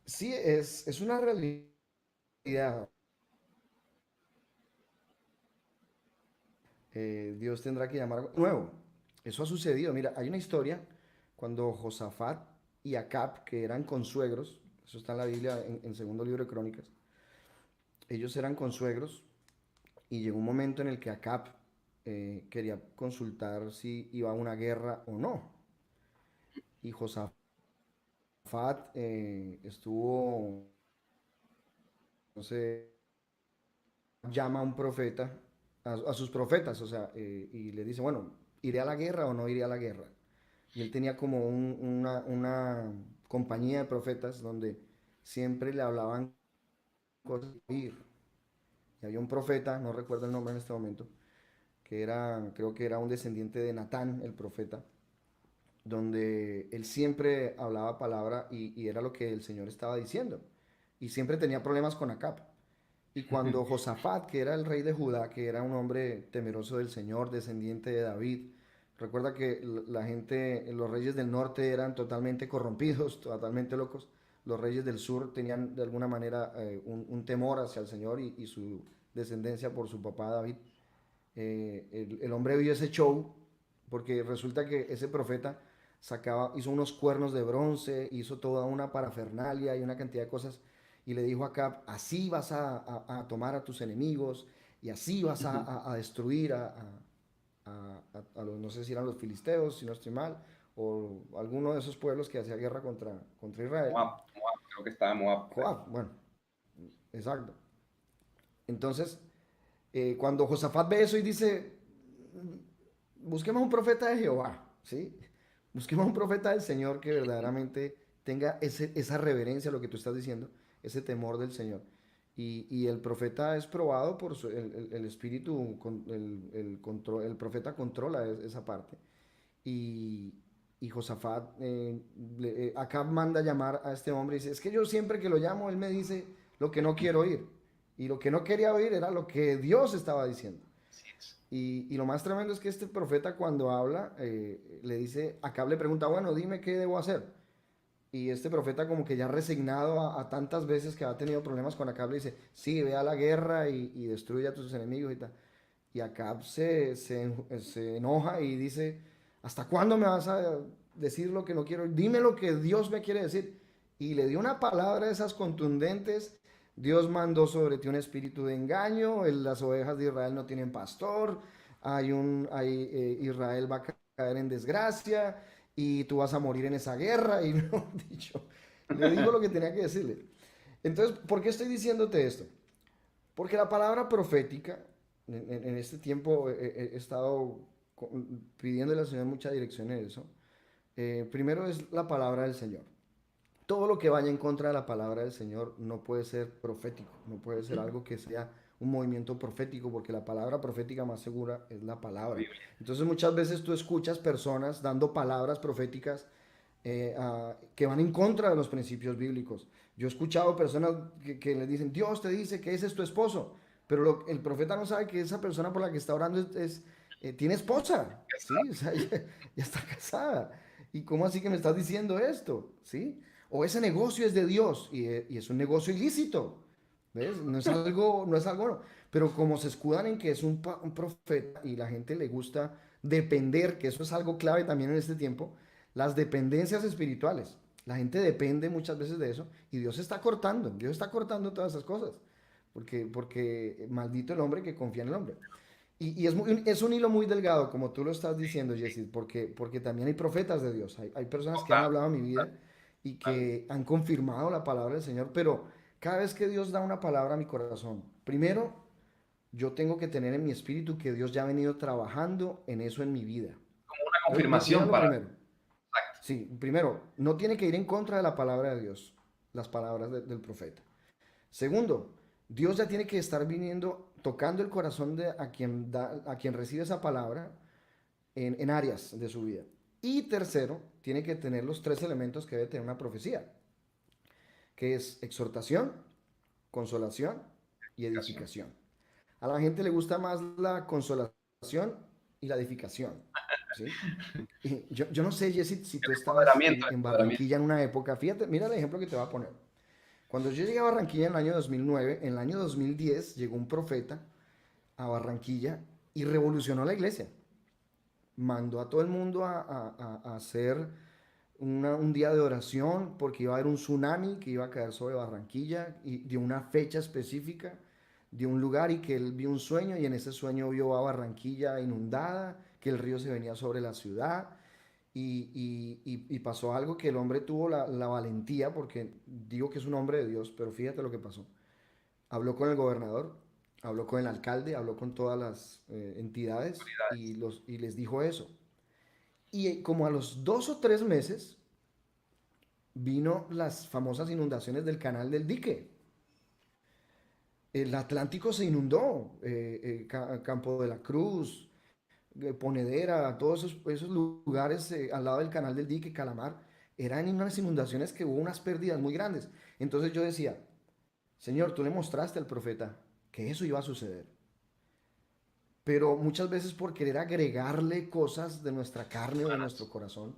sí, es una realidad. Dios tendrá que llamar algo nuevo. Eso ha sucedido. Mira, hay una historia cuando Josafat y Acab, que eran consuegros, eso está en la Biblia en segundo libro de Crónicas, ellos eran consuegros y llegó un momento en el que Acab quería consultar si iba a una guerra o no. Y Josafat estuvo, no sé, llama a un profeta, a sus profetas, o sea, y le dice, bueno, ¿iré a la guerra o no iré a la guerra? Y él tenía como una compañía de profetas donde siempre le hablaban cosas de ir. Y había un profeta, no recuerdo el nombre en este momento, que era, creo que era un descendiente de Natán, el profeta, donde él siempre hablaba palabra y era lo que el Señor estaba diciendo. Y siempre tenía problemas con Acab. Y cuando Josafat, que era el rey de Judá, que era un hombre temeroso del Señor, descendiente de David, recuerda que la gente, los reyes del norte eran totalmente corrompidos, totalmente locos. Los reyes del sur tenían de alguna manera un temor hacia el Señor y su descendencia por su papá David. El hombre vio ese show porque resulta que ese profeta hizo unos cuernos de bronce, hizo toda una parafernalia y una cantidad de cosas y le dijo a Acab, así vas a tomar a tus enemigos y así vas a destruir a los, no sé si eran los filisteos, si no estoy mal, o alguno de esos pueblos que hacía guerra contra Israel. Moab, Moab, creo que estaba Moab por ahí. Joab, bueno, exacto. Entonces, cuando Josafat ve eso y dice, busquemos un profeta de Jehová, ¿sí? Busquemos un profeta del Señor que verdaderamente tenga esa reverencia a lo que tú estás diciendo, ese temor del Señor. Y el profeta es probado por el espíritu, el profeta controla esa parte. Y, y Josafat, Acab manda llamar a este hombre y dice, es que yo siempre que lo llamo, él me dice lo que no quiero oír. Y lo que no quería oír era lo que Dios estaba diciendo. Así es. Y lo más tremendo es que este profeta cuando habla, le dice, Acab le pregunta, bueno, dime qué debo hacer. Y este profeta como que ya resignado a tantas veces que ha tenido problemas con Acab, le dice, sí, ve a la guerra y destruye a tus enemigos y tal. Y Acab se enoja y dice, ¿hasta cuándo me vas a decir lo que no quiero? Dime lo que Dios me quiere decir. Y le dio una palabra de esas contundentes. Dios mandó sobre ti un espíritu de engaño, las ovejas de Israel no tienen pastor, Israel va a caer en desgracia y tú vas a morir en esa guerra. Y no, dicho, le dijo lo que tenía que decirle. Entonces, ¿por qué estoy diciéndote esto? Porque la palabra profética, en este tiempo he estado pidiéndole al Señor mucha dirección en eso. Primero es la palabra del Señor. todo lo que vaya en contra de la palabra del Señor no puede ser profético, no puede ser algo que sea un movimiento profético, porque la palabra profética más segura es la palabra. Biblia. Entonces muchas veces tú escuchas personas dando palabras proféticas que van en contra de los principios bíblicos. Yo he escuchado personas que le dicen, Dios te dice que ese es tu esposo, pero el profeta no sabe que esa persona por la que está orando tiene esposa, ¿sí? O sea, ya está casada. ¿Y cómo así que me estás diciendo esto? ¿Sí? O ese negocio es de Dios y es un negocio ilícito. ¿Ves? No es algo, pero como se escudan en que es un profeta y la gente le gusta depender, que eso es algo clave también en este tiempo, las dependencias espirituales. La gente depende muchas veces de eso y Dios está cortando todas esas cosas, porque maldito el hombre que confía en el hombre. Y es un hilo muy delgado, como tú lo estás diciendo, Jesse, porque también hay profetas de Dios, hay personas que han Total, hablado en mi vida y total. que han confirmado la palabra del Señor, pero cada vez que Dios da una palabra a mi corazón, primero yo tengo que tener en mi espíritu que Dios ya ha venido trabajando en eso en mi vida. Como una Mira confirmación lo para... primero. Exacto. Sí, primero, no tiene que ir en contra de la palabra de Dios, las palabras del profeta. Segundo, Dios ya tiene que estar viniendo, tocando el corazón de a quien recibe esa palabra en áreas de su vida. Y tercero, tiene que tener los tres elementos que debe tener una profecía, que es exhortación, consolación y edificación. A la gente le gusta más la consolación y la edificación, ¿sí? Y yo no sé, Jesse, si tú estabas Empoderamiento, en empoderamiento. Barranquilla en una época, fíjate, mira el ejemplo que te voy a poner. Cuando yo llegué a Barranquilla en el año 2009, en el año 2010 llegó un profeta a Barranquilla y revolucionó la iglesia. Mandó a todo el mundo a hacer un día de oración porque iba a haber un tsunami que iba a caer sobre Barranquilla y dio una fecha específica, dio un lugar y que él vio un sueño y en ese sueño vio a Barranquilla inundada, que el río se venía sobre la ciudad y pasó algo que el hombre tuvo la valentía, porque digo que es un hombre de Dios, pero fíjate lo que pasó. Habló con el gobernador, habló con el alcalde, habló con todas las entidades y les dijo eso. Y como a los 2 o 3 meses vino las famosas inundaciones del canal del dique. El Atlántico se inundó, Campo de la Cruz, Ponedera, todos esos lugares al lado del canal del dique, Calamar, eran unas inundaciones que hubo unas pérdidas muy grandes. Entonces yo decía, Señor, tú le mostraste al profeta que eso iba a suceder. Pero muchas veces por querer agregarle cosas de nuestra carne o de nuestro corazón,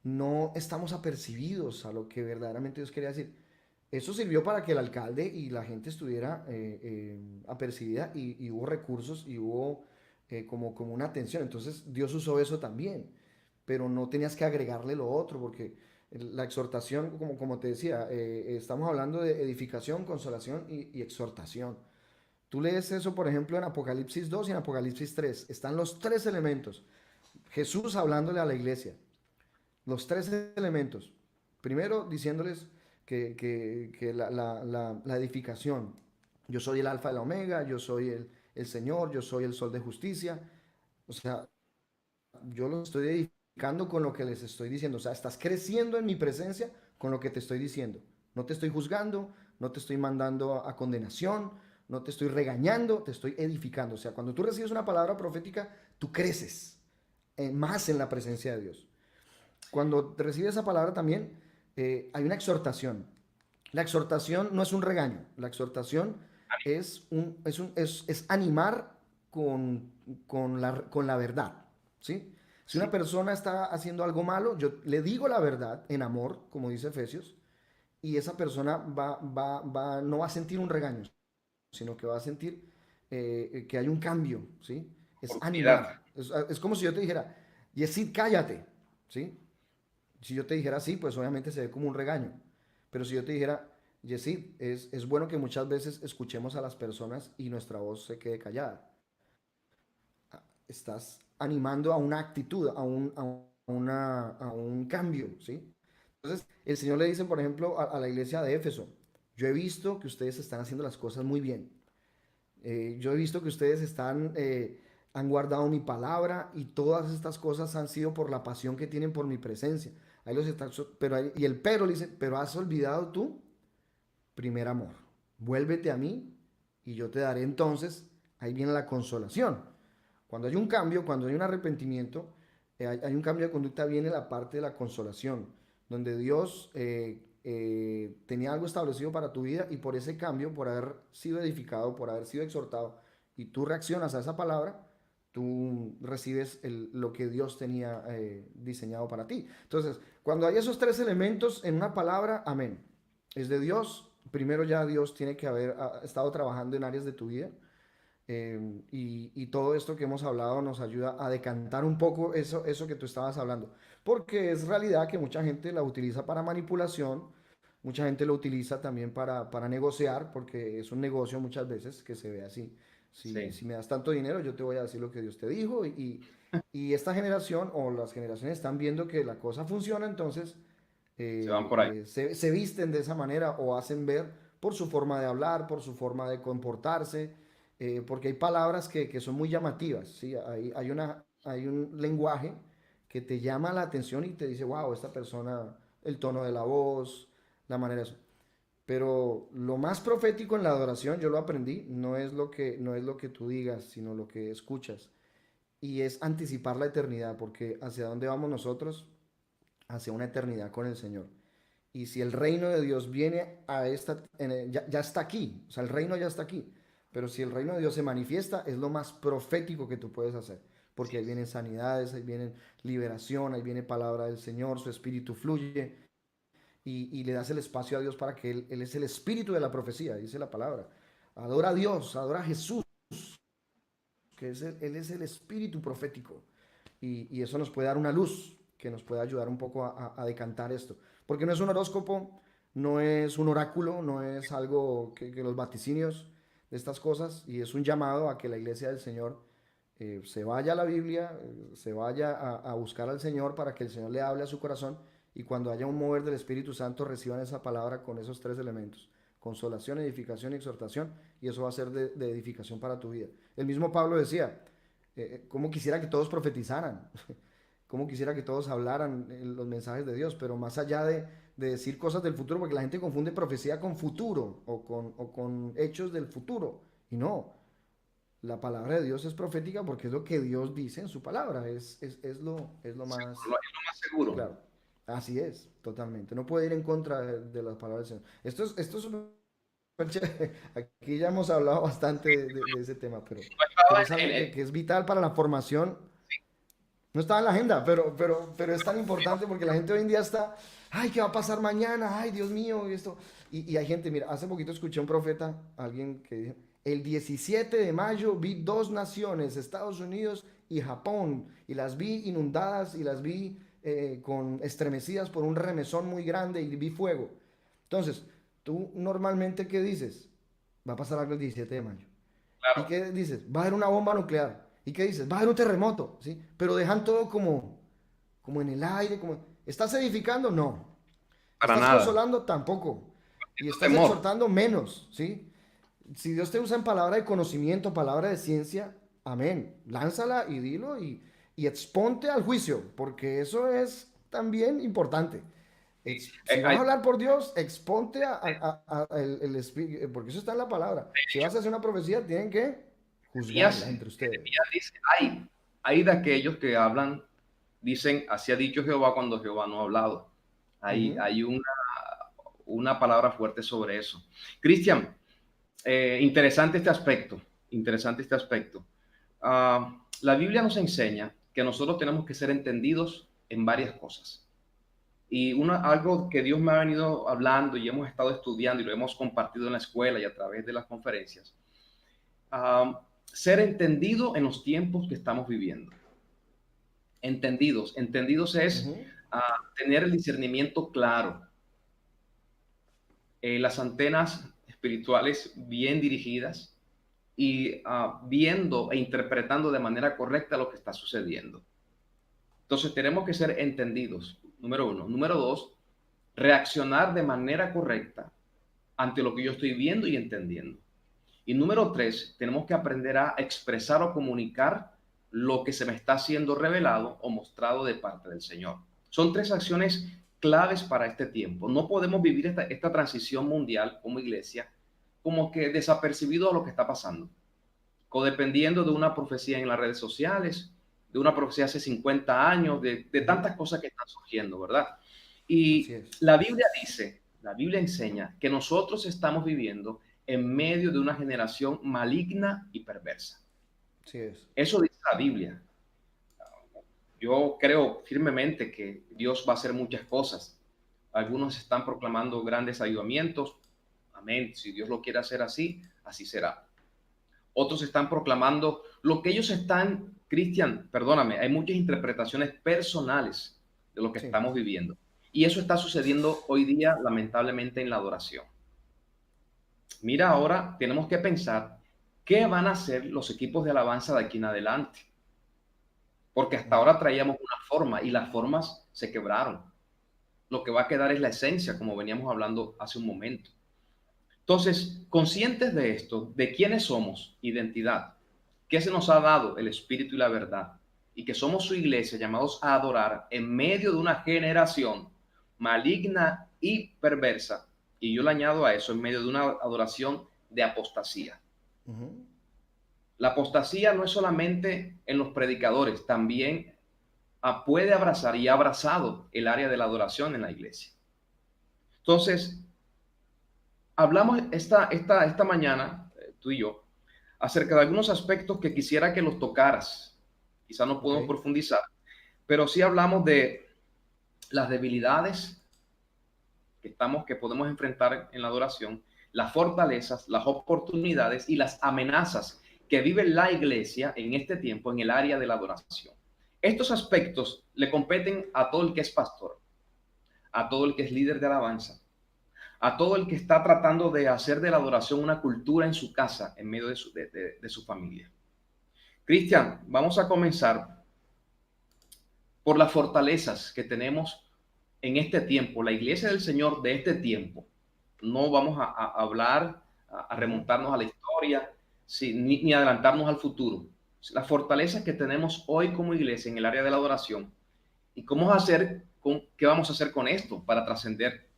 no estamos apercibidos a lo que verdaderamente Dios quería decir. Eso sirvió para que el alcalde y la gente estuviera apercibida y hubo recursos y hubo como una atención. Entonces Dios usó eso también, pero no tenías que agregarle lo otro, porque la exhortación, como te decía, estamos hablando de edificación, consolación y exhortación. Tú lees eso, por ejemplo, en Apocalipsis 2 y en Apocalipsis 3. Están los tres elementos. Jesús hablándole a la iglesia. Los tres elementos. Primero, diciéndoles que la edificación. Yo soy el alfa y la omega, yo soy el Señor, yo soy el sol de justicia. O sea, yo los estoy edificando con lo que les estoy diciendo. O sea, estás creciendo en mi presencia con lo que te estoy diciendo. No te estoy juzgando, no te estoy mandando a condenación, no te estoy regañando, te estoy edificando. O sea, cuando tú recibes una palabra profética, tú creces más en la presencia de Dios. Cuando recibes esa palabra también hay una exhortación. La exhortación no es un regaño, la exhortación es animar con la verdad, ¿sí? Si una Sí, persona está haciendo algo malo, yo le digo la verdad en amor, como dice Efesios, y esa persona no va a sentir un regaño, sino que va a sentir que hay un cambio, ¿sí? Es oportunidad. animar. Es como si yo te dijera, Yesid, cállate, ¿sí? Si yo te dijera sí, pues obviamente se ve como un regaño. Pero si yo te dijera, Yesid, es bueno que muchas veces escuchemos a las personas y nuestra voz se quede callada. Estás animando a una actitud, a un cambio, ¿sí? Entonces, el Señor le dice, por ejemplo, a la iglesia de Éfeso, yo he visto que ustedes están haciendo las cosas muy bien. Yo he visto que ustedes han guardado mi palabra y todas estas cosas han sido por la pasión que tienen por mi presencia. ahí los está, pero y el pero le dice, pero has olvidado tu primer amor. Vuélvete a mí y yo te daré entonces, ahí viene la consolación. Cuando hay un cambio, cuando hay un arrepentimiento, hay un cambio de conducta, viene la parte de la consolación, donde Dios tenía algo establecido para tu vida y por ese cambio, por haber sido edificado, por haber sido exhortado, y tú reaccionas a esa palabra, tú recibes lo que Dios tenía diseñado para ti. Entonces, cuando hay esos tres elementos en una palabra, amén. Es de Dios. Primero ya Dios tiene que haber estado trabajando en áreas de tu vida. Y todo esto que hemos hablado nos ayuda a decantar un poco eso que tú estabas hablando. Porque es realidad que mucha gente la utiliza para manipulación, mucha gente lo utiliza también para negociar, porque es un negocio muchas veces que se ve así. Si Sí, me das tanto dinero, yo te voy a decir lo que Dios te dijo. Y esta generación o las generaciones están viendo que la cosa funciona, entonces se van por ahí. se visten de esa manera o hacen ver por su forma de hablar, por su forma de comportarse, porque hay palabras que son muy llamativas, ¿sí? Hay un lenguaje que te llama la atención y te dice, wow, esta persona, el tono de la voz, la manera de eso. Pero lo más profético en la adoración, yo lo aprendí, no es lo que tú digas, sino lo que escuchas. Y es anticipar la eternidad, porque hacia dónde vamos nosotros, hacia una eternidad con el Señor. Y si el reino de Dios viene a ya está aquí, o sea, el reino ya está aquí, pero si el reino de Dios se manifiesta, es lo más profético que tú puedes hacer, porque ahí vienen sanidades, ahí vienen liberación, ahí viene palabra del Señor, su espíritu fluye y le das el espacio a Dios para que él es el espíritu de la profecía, dice la palabra. Adora a Dios, adora a Jesús, que Él es el espíritu profético. Y eso nos puede dar una luz que nos puede ayudar un poco a decantar esto. Porque no es un horóscopo, no es un oráculo, no es algo que los vaticinios de estas cosas, y es un llamado a que la iglesia del Señor se vaya a la Biblia, se vaya a buscar al Señor para que el Señor le hable a su corazón y cuando haya un mover del Espíritu Santo reciban esa palabra con esos tres elementos: consolación, edificación y exhortación, y eso va a ser de edificación para tu vida. El mismo Pablo decía, cómo quisiera que todos profetizaran, cómo quisiera que todos hablaran los mensajes de Dios, pero más allá de decir cosas del futuro, porque la gente confunde profecía con futuro o con hechos del futuro, y no, la palabra de Dios es profética porque es lo que Dios dice en su palabra, es lo más Es lo más seguro. claro. Así es, totalmente. No puede ir en contra de las palabras del Señor. Esto es aquí ya hemos hablado bastante de ese tema, No pero estaba es algo en el- que es vital para la formación. No estaba en la agenda, pero es tan importante porque la gente hoy en día está, ay, ¿qué va a pasar mañana? Ay, Dios mío, y esto. Y hay gente, mira, hace poquito escuché a un profeta, alguien que dijo, el 17 de mayo vi dos naciones, Estados Unidos y Japón, y las vi inundadas y las vi estremecidas por un remesón muy grande y vi fuego. Entonces, tú normalmente, ¿qué dices? Va a pasar algo el 17 de mayo. ¿Y claro, qué dices? Va a haber una bomba nuclear. ¿Y qué dices? Va a haber un terremoto, ¿sí? Pero dejan todo como en el aire, como... ¿Estás edificando? No. para ¿Estás nada. consolando? Tampoco. Y Siento estás temor. exhortando menos, ¿sí? Si Dios te usa en palabra de conocimiento, palabra de ciencia, amén. Lánzala y dilo y exponte al juicio, porque eso es también importante. Sí. Si vas a Hay- hablar por Dios, exponte el espíritu, porque eso está en la palabra. Si vas a hacer una profecía, tienen que juzgarla entre Jeremías ustedes. dice, hay de aquellos que hablan, dicen, así ha dicho Jehová cuando Jehová no ha hablado. Ujú. Hay una palabra fuerte sobre eso. Cristian, interesante este aspecto, interesante este aspecto. La Biblia nos enseña que nosotros tenemos que ser entendidos en varias cosas. Y algo que Dios me ha venido hablando y hemos estado estudiando y lo hemos compartido en la escuela y a través de las conferencias, ser entendido en los tiempos que estamos viviendo. Entendidos es Ujú. tener el discernimiento claro, las antenas espirituales bien dirigidas y viendo e interpretando de manera correcta lo que está sucediendo. Entonces tenemos que ser entendidos, número uno. Número dos, reaccionar de manera correcta ante lo que yo estoy viendo y entendiendo. Y número tres, tenemos que aprender a expresar o comunicar lo que se me está siendo revelado o mostrado de parte del Señor. Son tres acciones claves para este tiempo. No podemos vivir esta transición mundial como iglesia como que desapercibido a lo que está pasando, codependiendo de una profecía en las redes sociales, de una profecía hace 50 años, de Ujú. tantas cosas que están surgiendo, ¿verdad? Así Y es. la Biblia dice, la Biblia enseña que nosotros estamos viviendo en medio de una generación maligna y perversa. Así es. Eso dice la Biblia. Yo creo firmemente que Dios va a hacer muchas cosas. Algunos están proclamando grandes avivamientos. Amén. Si Dios lo quiere hacer así, así será. Otros están proclamando lo que ellos están, Cristian, perdóname, hay muchas interpretaciones personales de lo que Sí. estamos viviendo. Y eso está sucediendo hoy día, lamentablemente, en la adoración. Mira, ahora tenemos que pensar qué van a hacer los equipos de alabanza de aquí en adelante. Porque hasta Ujú. ahora traíamos una forma y las formas se quebraron. Lo que va a quedar es la esencia, como veníamos hablando hace un momento. Entonces, conscientes de esto, de quiénes somos, identidad, qué se nos ha dado el Espíritu y la verdad, y que somos su iglesia llamados a adorar en medio de una generación maligna y perversa, y yo le añado a eso, en medio de una adoración de apostasía. Ujú. La apostasía no es solamente en los predicadores, también puede abrazar y ha abrazado el área de la adoración en la iglesia. Entonces, hablamos esta mañana, tú y yo, acerca de algunos aspectos que quisiera que los tocaras. Quizá no Ok. podemos profundizar, pero sí hablamos de las debilidades que podemos enfrentar en la adoración, las fortalezas, las oportunidades y las amenazas que vive la iglesia en este tiempo en el área de la adoración. Estos aspectos le competen a todo el que es pastor, a todo el que es líder de alabanza, a todo el que está tratando de hacer de la adoración una cultura en su casa, en medio de su familia. Cristian, vamos a comenzar por las fortalezas que tenemos en este tiempo, la iglesia del Señor de este tiempo. No vamos a hablar, a Ujú. remontarnos a la historia, sí, ni adelantarnos al futuro. Las fortalezas que tenemos hoy como iglesia en el área de la adoración y qué vamos a hacer con esto para trascender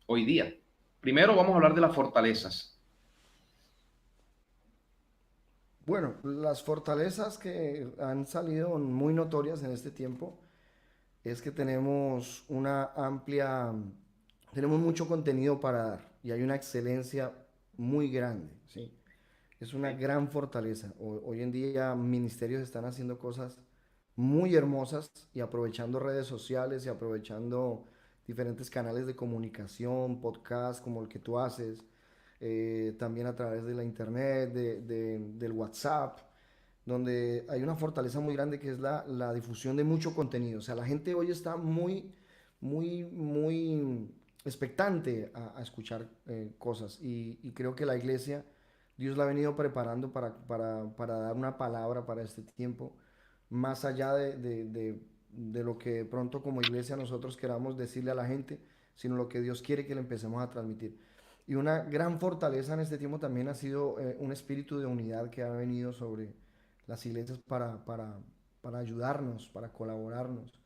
hoy día. Primero vamos a hablar de las fortalezas. Bueno, las fortalezas que han salido muy notorias en este tiempo es que tenemos mucho contenido para dar y hay una excelencia muy grande, ¿sí? Es una ¿Okay? gran fortaleza. Hoy en día ministerios están haciendo cosas muy hermosas y aprovechando redes sociales y aprovechando diferentes canales de comunicación, podcast como el que tú haces, también a través de la internet, del WhatsApp, donde hay una fortaleza muy grande que es la difusión de mucho contenido. O sea, la gente hoy está muy expectante a escuchar cosas y creo que la iglesia, Dios la ha venido preparando para dar una palabra para este tiempo, más allá de lo que de pronto como iglesia nosotros queramos decirle a la gente, sino lo que Dios quiere que le empecemos a transmitir. Y una gran fortaleza en este tiempo también ha sido un espíritu de unidad que ha venido sobre las iglesias para ayudarnos, para colaborarnos.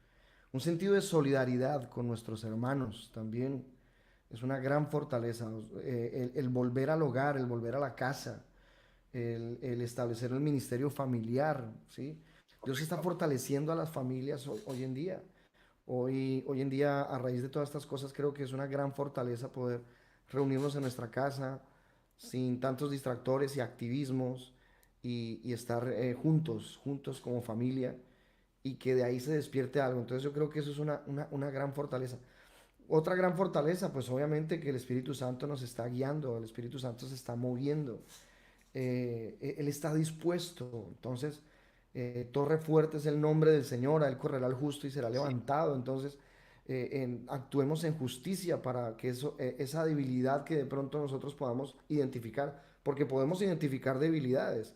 Un sentido de solidaridad con nuestros hermanos también es una gran fortaleza. El volver al hogar, el volver a la casa, el establecer el ministerio familiar, ¿sí? Dios está Correcto. fortaleciendo a las familias hoy en día. Hoy en día, a raíz de todas estas cosas, creo que es una gran fortaleza poder reunirnos en nuestra casa sin tantos distractores y activismos y estar juntos como familia y que de ahí se despierte algo. Entonces yo creo que eso es una gran fortaleza. Otra gran fortaleza, pues obviamente que el Espíritu Santo nos está guiando, el Espíritu Santo se está moviendo, Él está dispuesto. Entonces, torre fuerte es el nombre del Señor, a Él correrá el justo y será Sí, levantado. Entonces, actuemos en justicia para que esa debilidad que de pronto nosotros podamos identificar, porque podemos identificar debilidades,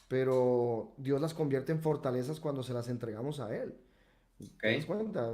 pero Dios las convierte en fortalezas cuando se las entregamos a Él. ok. ¿Te das cuenta?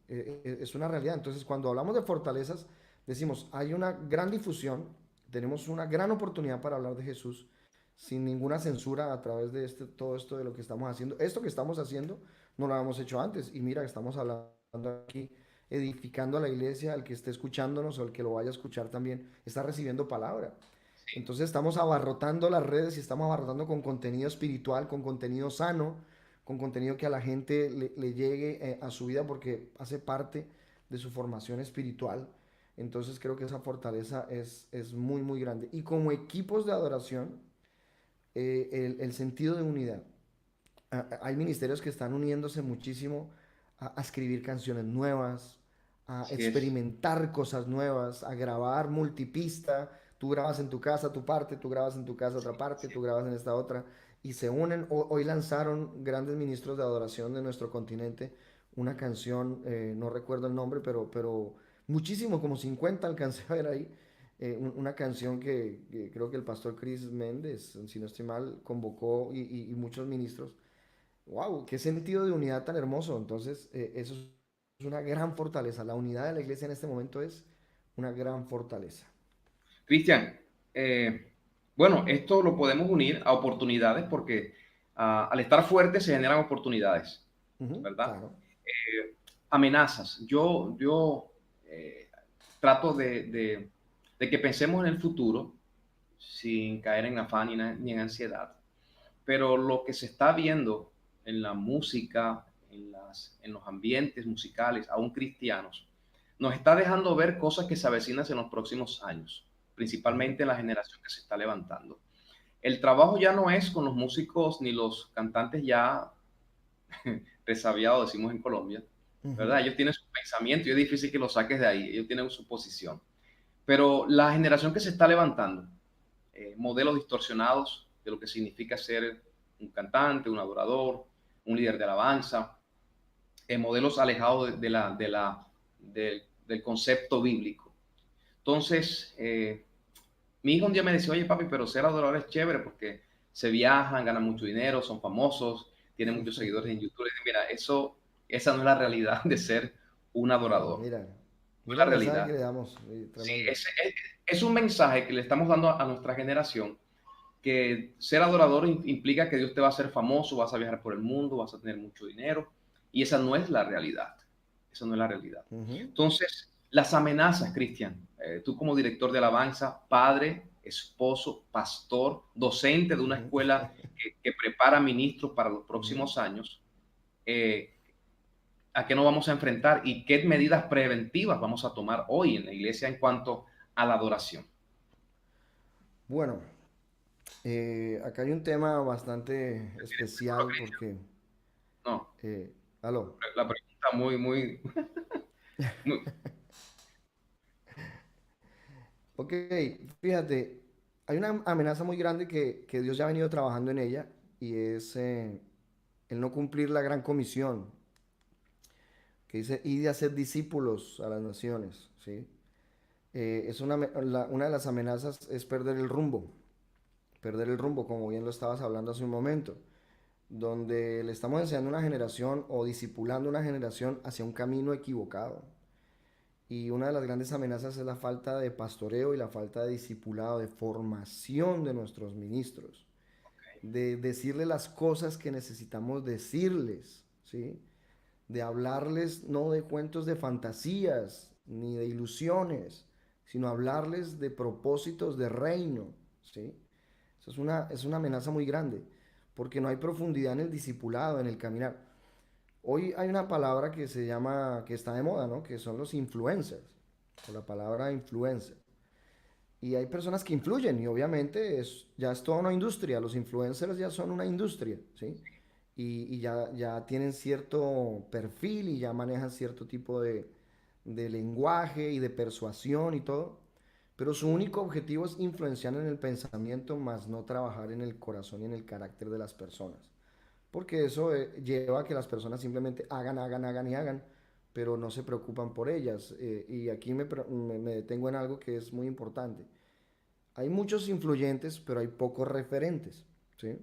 Es una realidad. Entonces, cuando hablamos de fortalezas, decimos, hay una gran difusión, tenemos una gran oportunidad para hablar de Jesús sin ninguna censura a través de todo esto de lo que estamos haciendo. Esto que estamos haciendo no lo habíamos hecho antes y mira que estamos hablando aquí, edificando a la iglesia, al que esté escuchándonos o el que lo vaya a escuchar también, está recibiendo palabra. Sí, Entonces estamos abarrotando las redes y estamos abarrotando con contenido espiritual, con contenido sano, con contenido que a la gente le llegue a su vida porque hace parte de su formación espiritual. Entonces creo que esa fortaleza es muy, muy grande. Y como equipos de adoración, el sentido de unidad. Hay ministerios que están uniéndose muchísimo a escribir canciones nuevas, a así es. experimentar cosas nuevas, a grabar multipista. Tú grabas en tu casa tu parte, tú grabas en tu casa otra parte, tú grabas en esta otra, y se unen. Hoy lanzaron grandes ministros de adoración de nuestro continente una canción, no recuerdo el nombre, pero muchísimo, como 50 alcancé a ver ahí. Una canción que creo que el pastor Chris Méndez, si no estoy mal, convocó y muchos ministros. Wow, qué sentido de unidad tan hermoso. Entonces, eso es una gran fortaleza. La unidad de la iglesia en este momento es una gran fortaleza. Cristian, bueno, esto lo podemos unir a oportunidades porque al estar fuerte se generan oportunidades, Ujú, ¿verdad? claro. Amenazas. Yo trato de que pensemos en el futuro sin caer en afán ni en ansiedad. Pero lo que se está viendo en la música, en los ambientes musicales, aún cristianos, nos está dejando ver cosas que se avecinan en los próximos años, Ujú, principalmente en la generación que se está levantando. El trabajo ya no es con los músicos ni los cantantes ya resabiados, decimos en Colombia, ujú. ¿verdad? Ellos tienen su pensamiento y es difícil que lo saques de ahí, ellos tienen su posición. Pero la generación que se está levantando, modelos distorsionados de lo que significa ser un cantante, un adorador, un líder de alabanza, modelos alejados del concepto bíblico. Entonces, mi hijo un día me decía, oye papi, pero ser adorador es chévere porque se viajan, ganan mucho dinero, son famosos, tienen muchos seguidores en YouTube. Y dije, mira, esa no es la realidad de ser un Wow, adorador. mira, No es mira la el mensaje que realidad. le damos. Sí, Tremendo. es un mensaje que le estamos dando a nuestra generación que ser adorador implica que Dios te va a hacer famoso, vas a viajar por el mundo, vas a tener mucho dinero, y esa no es la realidad. Esa no es la realidad. Ujú, Entonces, las amenazas, Cristian, tú como director de alabanza, padre, esposo, pastor, docente de una ujú, escuela que prepara ministros para los ujú. próximos años, eh, ¿a qué nos vamos a enfrentar y qué medidas preventivas vamos a tomar hoy en la iglesia en cuanto a la adoración? Bueno, acá hay un tema bastante especial porque, No, eh, aló. la pregunta muy, Ok, fíjate, hay una amenaza muy grande que Dios ya ha venido trabajando en ella y es el no cumplir la gran comisión que dice, y de hacer discípulos a las naciones, ¿sí? Es una de las amenazas es perder el rumbo, como bien lo estabas hablando hace un momento, donde le estamos enseñando a una generación o discipulando a una generación hacia un camino equivocado. Y una de las grandes amenazas es la falta de pastoreo y la falta de discipulado, de formación de nuestros ministros, de decirle las cosas que necesitamos decirles, ¿sí? De hablarles no de cuentos de fantasías ni de ilusiones, sino hablarles de propósitos de reino, ¿sí? Eso es una amenaza muy grande, porque no hay profundidad en el discipulado, en el caminar. Hoy hay una palabra que se llama, que está de moda, ¿no? Que son los influencers, o la palabra influencer. Y hay personas que influyen y obviamente ya es toda una industria, los influencers ya son una industria, ¿sí? Y ya tienen cierto perfil y ya manejan cierto tipo de lenguaje y de persuasión y todo, pero su único objetivo es influenciar en el pensamiento, más no trabajar en el corazón y en el carácter de las personas. Porque eso lleva a que las personas simplemente hagan, hagan, hagan y hagan, pero no se preocupan por ellas. Y aquí me detengo en algo que es muy importante. Hay muchos influyentes, pero hay pocos referentes, ¿sí?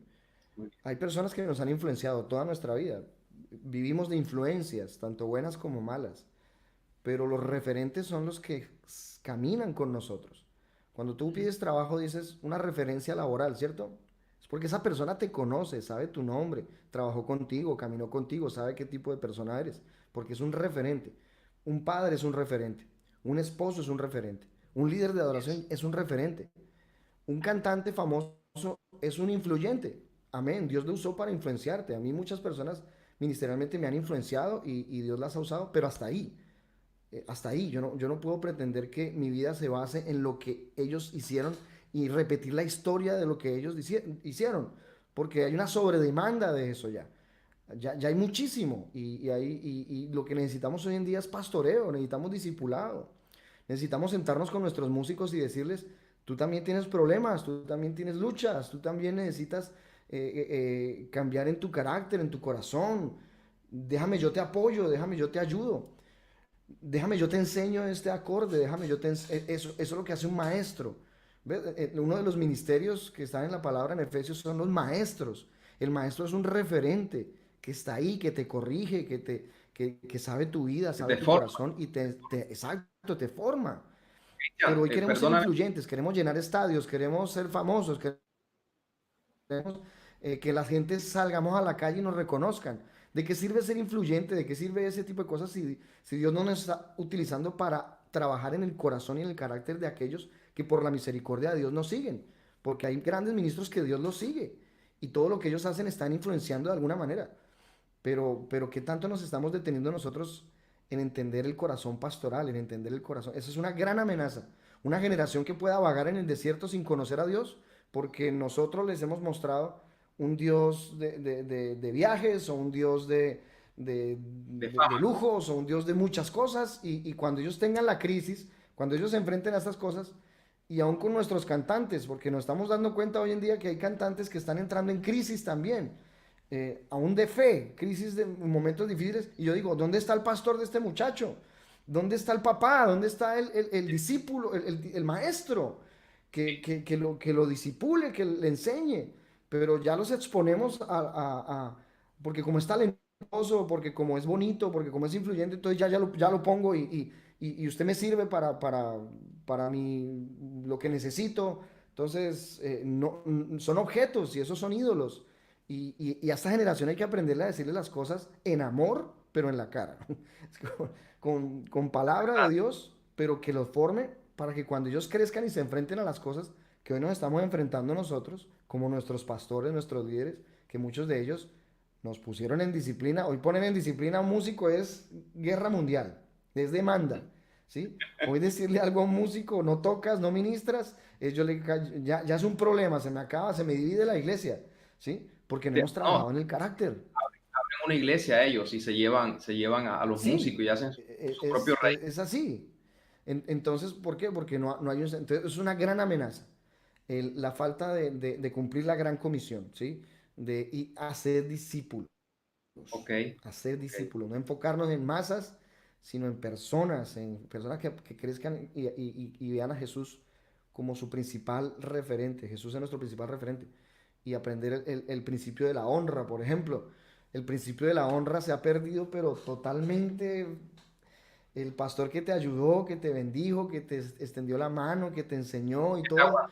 muy Hay personas que nos han influenciado toda nuestra vida. Vivimos de influencias, tanto buenas como malas, pero los referentes son los que caminan con nosotros. Cuando tú bien. pides trabajo dices una referencia laboral, ¿cierto? Es porque esa persona te conoce, sabe tu nombre, trabajó contigo, caminó contigo, sabe qué tipo de persona eres. porque es un referente. Un padre es un referente, un esposo es un referente, un líder de adoración es un referente, un cantante famoso es un influyente. Amén, Dios lo usó para influenciarte. A mí muchas personas ministerialmente me han influenciado y Dios las ha usado, pero hasta ahí. Hasta ahí, yo no puedo pretender que mi vida se base en lo que ellos hicieron y repetir la historia de lo que ellos hicieron, porque hay una sobredemanda de eso ya. Ya hay muchísimo y lo que necesitamos hoy en día es pastoreo, necesitamos discipulado, necesitamos sentarnos con nuestros músicos y decirles, tú también tienes problemas, tú también tienes luchas, tú también necesitas cambiar en tu carácter, en tu corazón, déjame yo te apoyo, déjame yo te ayudo. Déjame, yo te enseño este acorde, eso es lo que hace un maestro. ¿Ves? Uno de los ministerios que están en la palabra en Efesios son los maestros. El maestro es un referente que está ahí, que te corrige, que sabe tu vida, que sabe te tu forma. corazón y exacto, te forma. Pero Cristian, hoy queremos ser perdona, influyentes, queremos llenar estadios, queremos ser famosos, queremos que la gente salgamos a la calle y nos reconozcan. ¿De qué sirve ser influyente? ¿De qué sirve ese tipo de cosas si Dios no nos está utilizando para trabajar en el corazón y en el carácter de aquellos que por la misericordia de Dios nos siguen? Porque hay grandes ministros que Dios los sigue y todo lo que ellos hacen están influenciando de alguna manera. Pero ¿qué tanto nos estamos deteniendo nosotros en entender el corazón pastoral, en entender el corazón? Esa es una gran amenaza. Una generación que pueda vagar en el desierto sin conocer a Dios, porque nosotros les hemos mostrado un Dios de viajes o un Dios de fama. de lujos o un Dios de muchas cosas. Y cuando ellos tengan la crisis, cuando ellos se enfrenten a estas cosas, y aún con nuestros cantantes, porque nos estamos dando cuenta hoy en día que hay cantantes que están entrando en crisis también aún de fe, crisis de momentos difíciles. Y yo digo, ¿dónde está el pastor de este muchacho? ¿Dónde está el papá? ¿Dónde está el discípulo, el maestro? Que lo disipule, que le enseñe. Pero ya los exponemos porque como es talentoso, porque como es bonito, porque como es influyente, entonces ya lo pongo y usted me sirve para lo que necesito. Entonces, no, son objetos y esos son ídolos. Y a esta generación hay que aprenderle a decirle las cosas en amor, pero en la cara. Con palabra de Dios, pero que los forme para que cuando ellos crezcan y se enfrenten a las cosas que hoy nos estamos enfrentando nosotros, como nuestros pastores, nuestros líderes, que muchos de ellos nos pusieron en disciplina. Hoy ponen en disciplina a un músico es guerra mundial, es demanda. ¿Sí? Hoy decirle algo a un músico, no tocas, no ministras, ya es un problema, se me acaba, se me divide la iglesia. ¿Sí? Porque no hemos No, trabajado en el carácter. abren una iglesia ellos y se llevan a los músicos Sí, y hacen su propio rey. es así. Entonces, ¿por qué? Porque no hay entonces es una gran amenaza. La falta de cumplir la gran comisión, ¿sí? Y hacer discípulos, Ok, hacer ok. discípulos, no enfocarnos en masas, sino en personas que crezcan y vean a Jesús como su principal referente. Jesús es nuestro principal referente. Y aprender el principio de la honra, por ejemplo. El principio de la honra se ha perdido, pero totalmente. El pastor que te ayudó, que te bendijo, que te extendió la mano, que te enseñó y todo,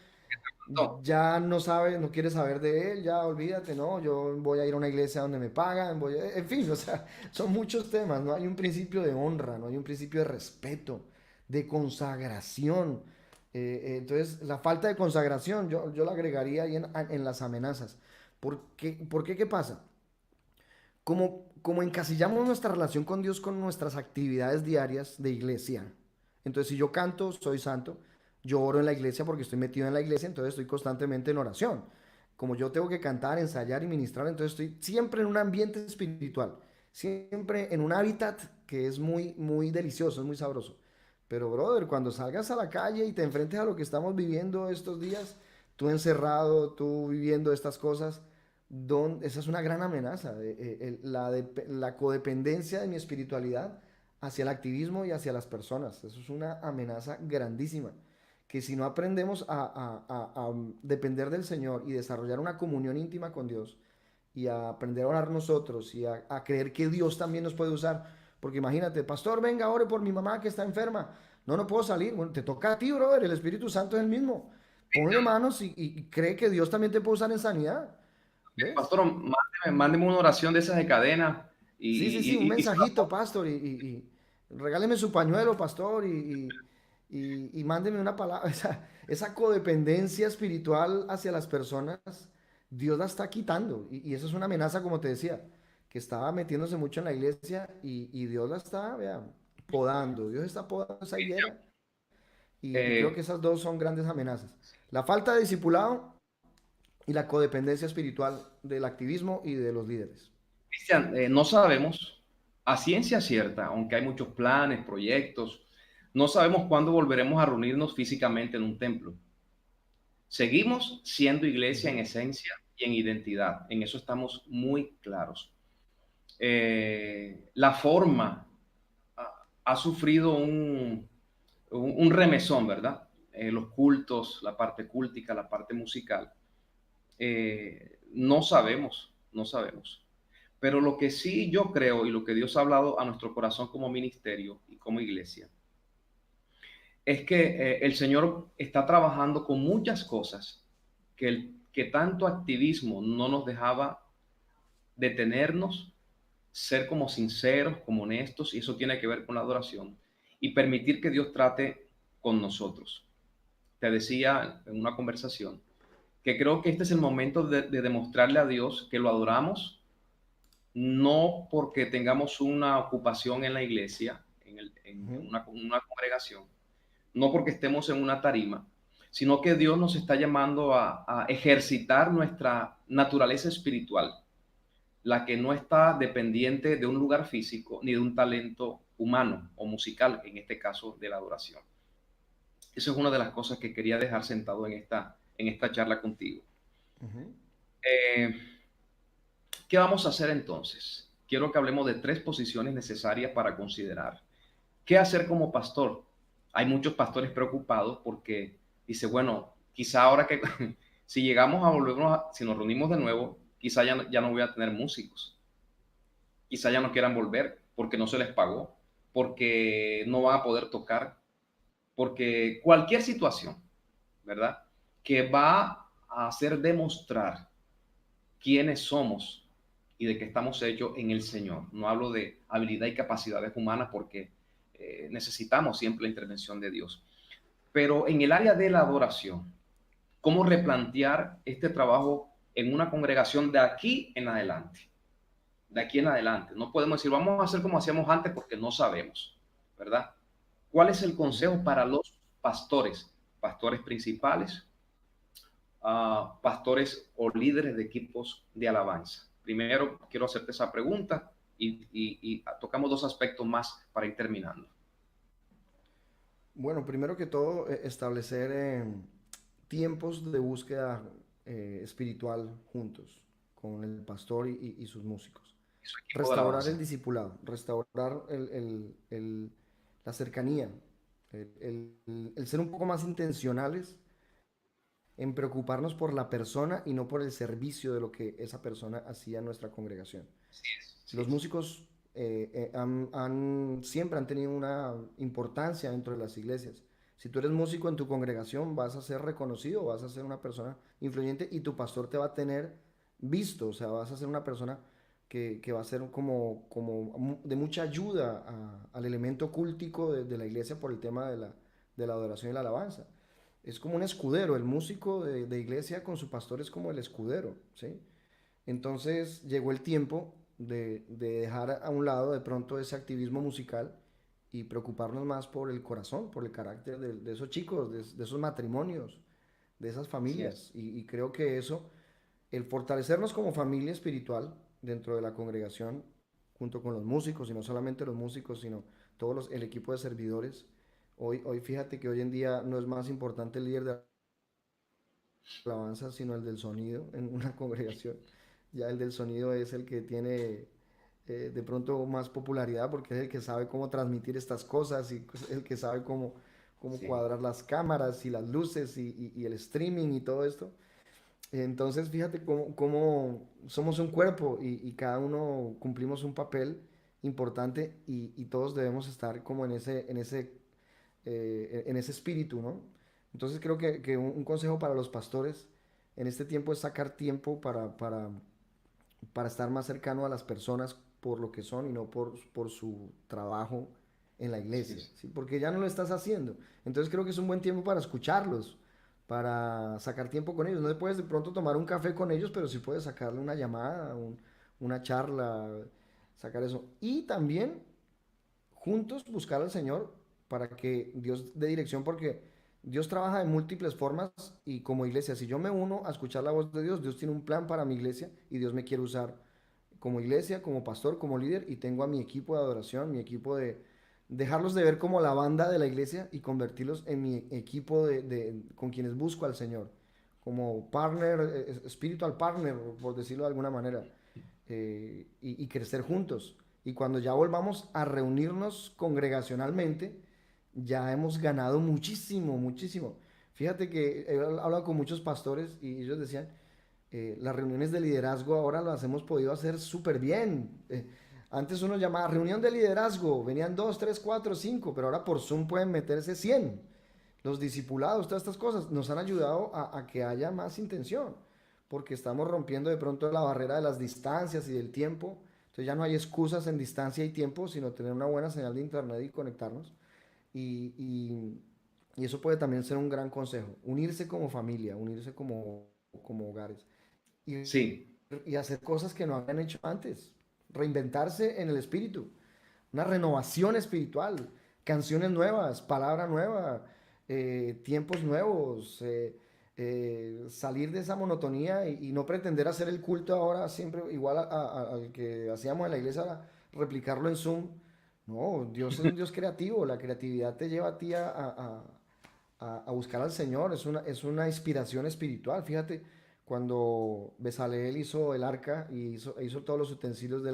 No, ya no sabe, no quiere saber de él, ya olvídate, no, yo voy a ir a una iglesia donde me pagan, en fin, o sea, son muchos temas, no hay un principio de honra, no hay un principio de respeto, de consagración. Entonces, la falta de consagración, yo la agregaría ahí en las amenazas. ¿Por qué? ¿Qué pasa? Como encasillamos nuestra relación con Dios con nuestras actividades diarias de iglesia. Entonces, si yo canto, soy santo. Yo oro en la iglesia porque estoy metido en la iglesia, entonces estoy constantemente en oración. Como yo tengo que cantar, ensayar y ministrar, entonces estoy siempre en un ambiente espiritual, siempre en un hábitat que es muy, muy delicioso, es muy sabroso. Pero, brother, cuando salgas a la calle y te enfrentes a lo que estamos viviendo estos días, tú encerrado, tú viviendo estas cosas, esa es una gran amenaza, la codependencia de mi espiritualidad hacia el activismo y hacia las personas. Eso es una amenaza grandísima, que si no aprendemos a depender del Señor y desarrollar una comunión íntima con Dios y a aprender a orar nosotros y a creer que Dios también nos puede usar, porque imagínate, pastor, venga, ore por mi mamá que está enferma. No puedo salir. Bueno, te toca a ti, brother, el Espíritu Santo es el mismo. Ponle manos y cree que Dios también te puede usar en sanidad. ¿Ves? pastor, mándeme una oración de esas de cadena Sí, sí, sí, un Y se la mensajito, pastor, y regáleme su pañuelo, pastor, y mándeme una palabra. Esa codependencia espiritual hacia las personas, Dios la está quitando. Y eso es una amenaza, como te decía, que estaba metiéndose mucho en la iglesia y Dios la está, vea, podando. Dios está podando esa higuera. Y creo que eh, esas dos son grandes amenazas. La falta de discipulado y la codependencia espiritual del activismo y de los líderes. Cristian, no sabemos a ciencia cierta, aunque hay muchos planes, proyectos, no sabemos cuándo volveremos a reunirnos físicamente en un templo. Seguimos siendo iglesia en Ujú. esencia y en identidad, en eso estamos muy claros. La forma ha sufrido un remesón, ¿verdad? Los cultos, la parte cúltica, la parte musical. No sabemos, no sabemos. Pero lo que sí yo creo y lo que Dios ha hablado a nuestro corazón como ministerio y como iglesia es que el Señor está trabajando con muchas cosas que tanto activismo no nos dejaba detenernos, ser como sinceros, como honestos, y eso tiene que ver con la adoración, y permitir que Dios trate con nosotros. Te decía en una conversación que creo que este es el momento de demostrarle a Dios que lo adoramos, no porque tengamos una ocupación en la iglesia, en Ujú. una congregación, no porque estemos en una tarima, sino que Dios nos está llamando a ejercitar nuestra naturaleza espiritual, la que no está dependiente de un lugar físico ni de un talento humano o musical, en este caso de la adoración. Eso es una de las cosas que quería dejar sentado en esta charla contigo. Ujú. Eh, ¿Qué vamos a hacer entonces? Quiero que hablemos de tres posiciones necesarias para considerar. ¿Qué hacer como pastor? Hay muchos pastores preocupados porque dice, bueno, quizá ahora que si llegamos a volvernos, si nos reunimos de nuevo, quizá ya no voy a tener músicos, quizá ya no quieran volver porque no se les pagó, porque no van a poder tocar, porque cualquier situación, ¿verdad? Que va a hacer demostrar quiénes somos y de qué estamos hechos en el Señor. No hablo de habilidad y capacidades humanas porque necesitamos siempre la intervención de Dios. Pero en el área de la adoración, ¿cómo replantear este trabajo en una congregación de aquí en adelante? De aquí en adelante. No podemos decir, vamos a hacer como hacíamos antes porque no sabemos, ¿verdad? ¿Cuál es el Ujú. consejo para los pastores? Pastores principales, pastores o líderes de equipos de alabanza. Primero, quiero hacerte esa pregunta y tocamos dos aspectos más para ir terminando. Bueno, primero que todo, establecer tiempos de búsqueda espiritual juntos con el pastor y sus músicos. Su equipo de Restaurar el alabanza. discipulado, restaurar la cercanía, el ser un poco más intencionales en preocuparnos por la persona y no por el servicio de lo que esa persona hacía en nuestra congregación. Sí es, sí Los es. músicos siempre han tenido una importancia dentro de las iglesias. Si tú eres músico en tu congregación, vas a ser reconocido, vas a ser una persona influyente y tu pastor te va a tener visto, o sea, vas a ser una persona que va a ser como de mucha ayuda al elemento cultico de la iglesia por el tema de la adoración y la alabanza. Es como un escudero, el músico de iglesia con su pastor es como el escudero, ¿sí? Entonces llegó el tiempo de dejar a un lado de pronto ese activismo musical y preocuparnos más por el corazón, por el carácter de esos chicos, de esos matrimonios, de esas Así es. familias. Y creo que eso, el fortalecernos como familia espiritual dentro de la congregación, junto con los músicos, y no solamente los músicos, sino el equipo de servidores. Hoy fíjate que hoy en día no es más importante el líder de alabanza, sino el del sonido en una congregación. Ya el del sonido es el que tiene de pronto más popularidad porque es el que sabe cómo transmitir estas cosas y es el que sabe cómo Sí. cuadrar las cámaras y las luces y el streaming y todo esto. Entonces, fíjate cómo somos un cuerpo y cada uno cumplimos un papel importante y todos debemos estar como en ese espíritu, ¿no? Entonces creo que un consejo para los pastores en este tiempo es sacar tiempo para estar más cercano a las personas por lo que son y no por su trabajo en la Sí, iglesia, sí. ¿sí? Porque ya no lo estás haciendo. Entonces creo que es un buen tiempo para escucharlos, para sacar tiempo con ellos. No te puedes de pronto tomar un café con ellos, pero sí puedes sacarle una llamada, una charla, sacar eso. Y también juntos buscar al Señor para que Dios dé dirección, porque Dios trabaja de múltiples formas y como iglesia, si yo me uno a escuchar la voz de Dios, Dios tiene un plan para mi iglesia y Dios me quiere usar como iglesia, como pastor, como líder y tengo a mi equipo de adoración, mi equipo de dejarlos de ver como la banda de la iglesia y convertirlos en mi equipo con quienes busco al Señor, como partner, spiritual partner, por decirlo de alguna manera, y crecer juntos. Y cuando ya volvamos a reunirnos congregacionalmente, ya hemos ganado muchísimo, muchísimo. Fíjate que he hablado con muchos pastores y ellos decían, las reuniones de liderazgo ahora las hemos podido hacer súper bien. Antes uno llamaba reunión de liderazgo, venían 2, 3, 4, 5, pero ahora por Zoom pueden meterse 100. Los discipulados, todas estas cosas nos han ayudado a que haya más intención, porque estamos rompiendo de pronto la barrera de las distancias y del tiempo. Entonces ya no hay excusas en distancia y tiempo, sino tener una buena señal de internet y conectarnos. Y, y, y eso puede también ser un gran consejo, unirse como familia, unirse como hogares y, Sí, y hacer cosas que no habían hecho antes, reinventarse en el espíritu, una renovación espiritual, canciones nuevas, palabra nueva, tiempos nuevos, salir de esa monotonía y no pretender hacer el culto ahora siempre igual al que hacíamos en la iglesia, ahora replicarlo en Zoom. No, Dios es un Dios creativo, la creatividad te lleva a ti a buscar al Señor, es una inspiración espiritual. Fíjate, cuando Bezaleel hizo el arca y hizo todos los utensilios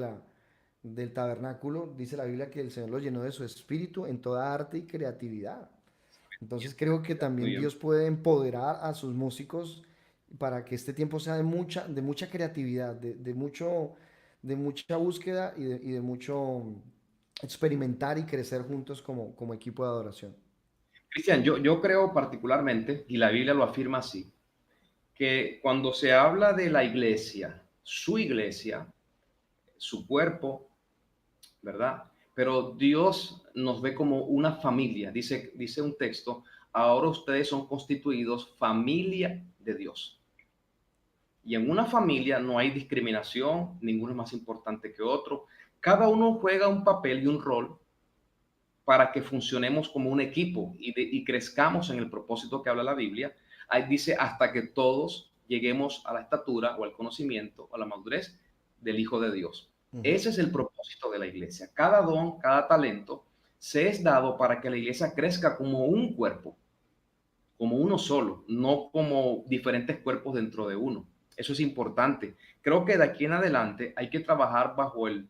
del tabernáculo, dice la Biblia que el Señor lo llenó de su espíritu en toda arte y creatividad. Entonces creo que muy también bien. Dios puede empoderar a sus músicos para que este tiempo sea de mucha creatividad, de mucha búsqueda y de mucho experimentar y crecer juntos como equipo de adoración. Cristian, yo creo particularmente, y la Biblia lo afirma así, que cuando se habla de la iglesia, su cuerpo, ¿verdad? Pero Dios nos ve como una familia. Dice un texto, ahora ustedes son constituidos familia de Dios. Y en una familia no hay discriminación, ninguno es más importante que otro. Cada uno juega un papel y un rol para que funcionemos como un equipo y crezcamos en el propósito que habla la Biblia. Ahí dice, hasta que todos lleguemos a la estatura o al conocimiento o a la madurez del Hijo de Dios. Ujú. Ese es el propósito de la iglesia. Cada don, cada talento se es dado para que la iglesia crezca como un cuerpo, como uno solo, no como diferentes cuerpos dentro de uno. Eso es importante. Creo que de aquí en adelante hay que trabajar bajo el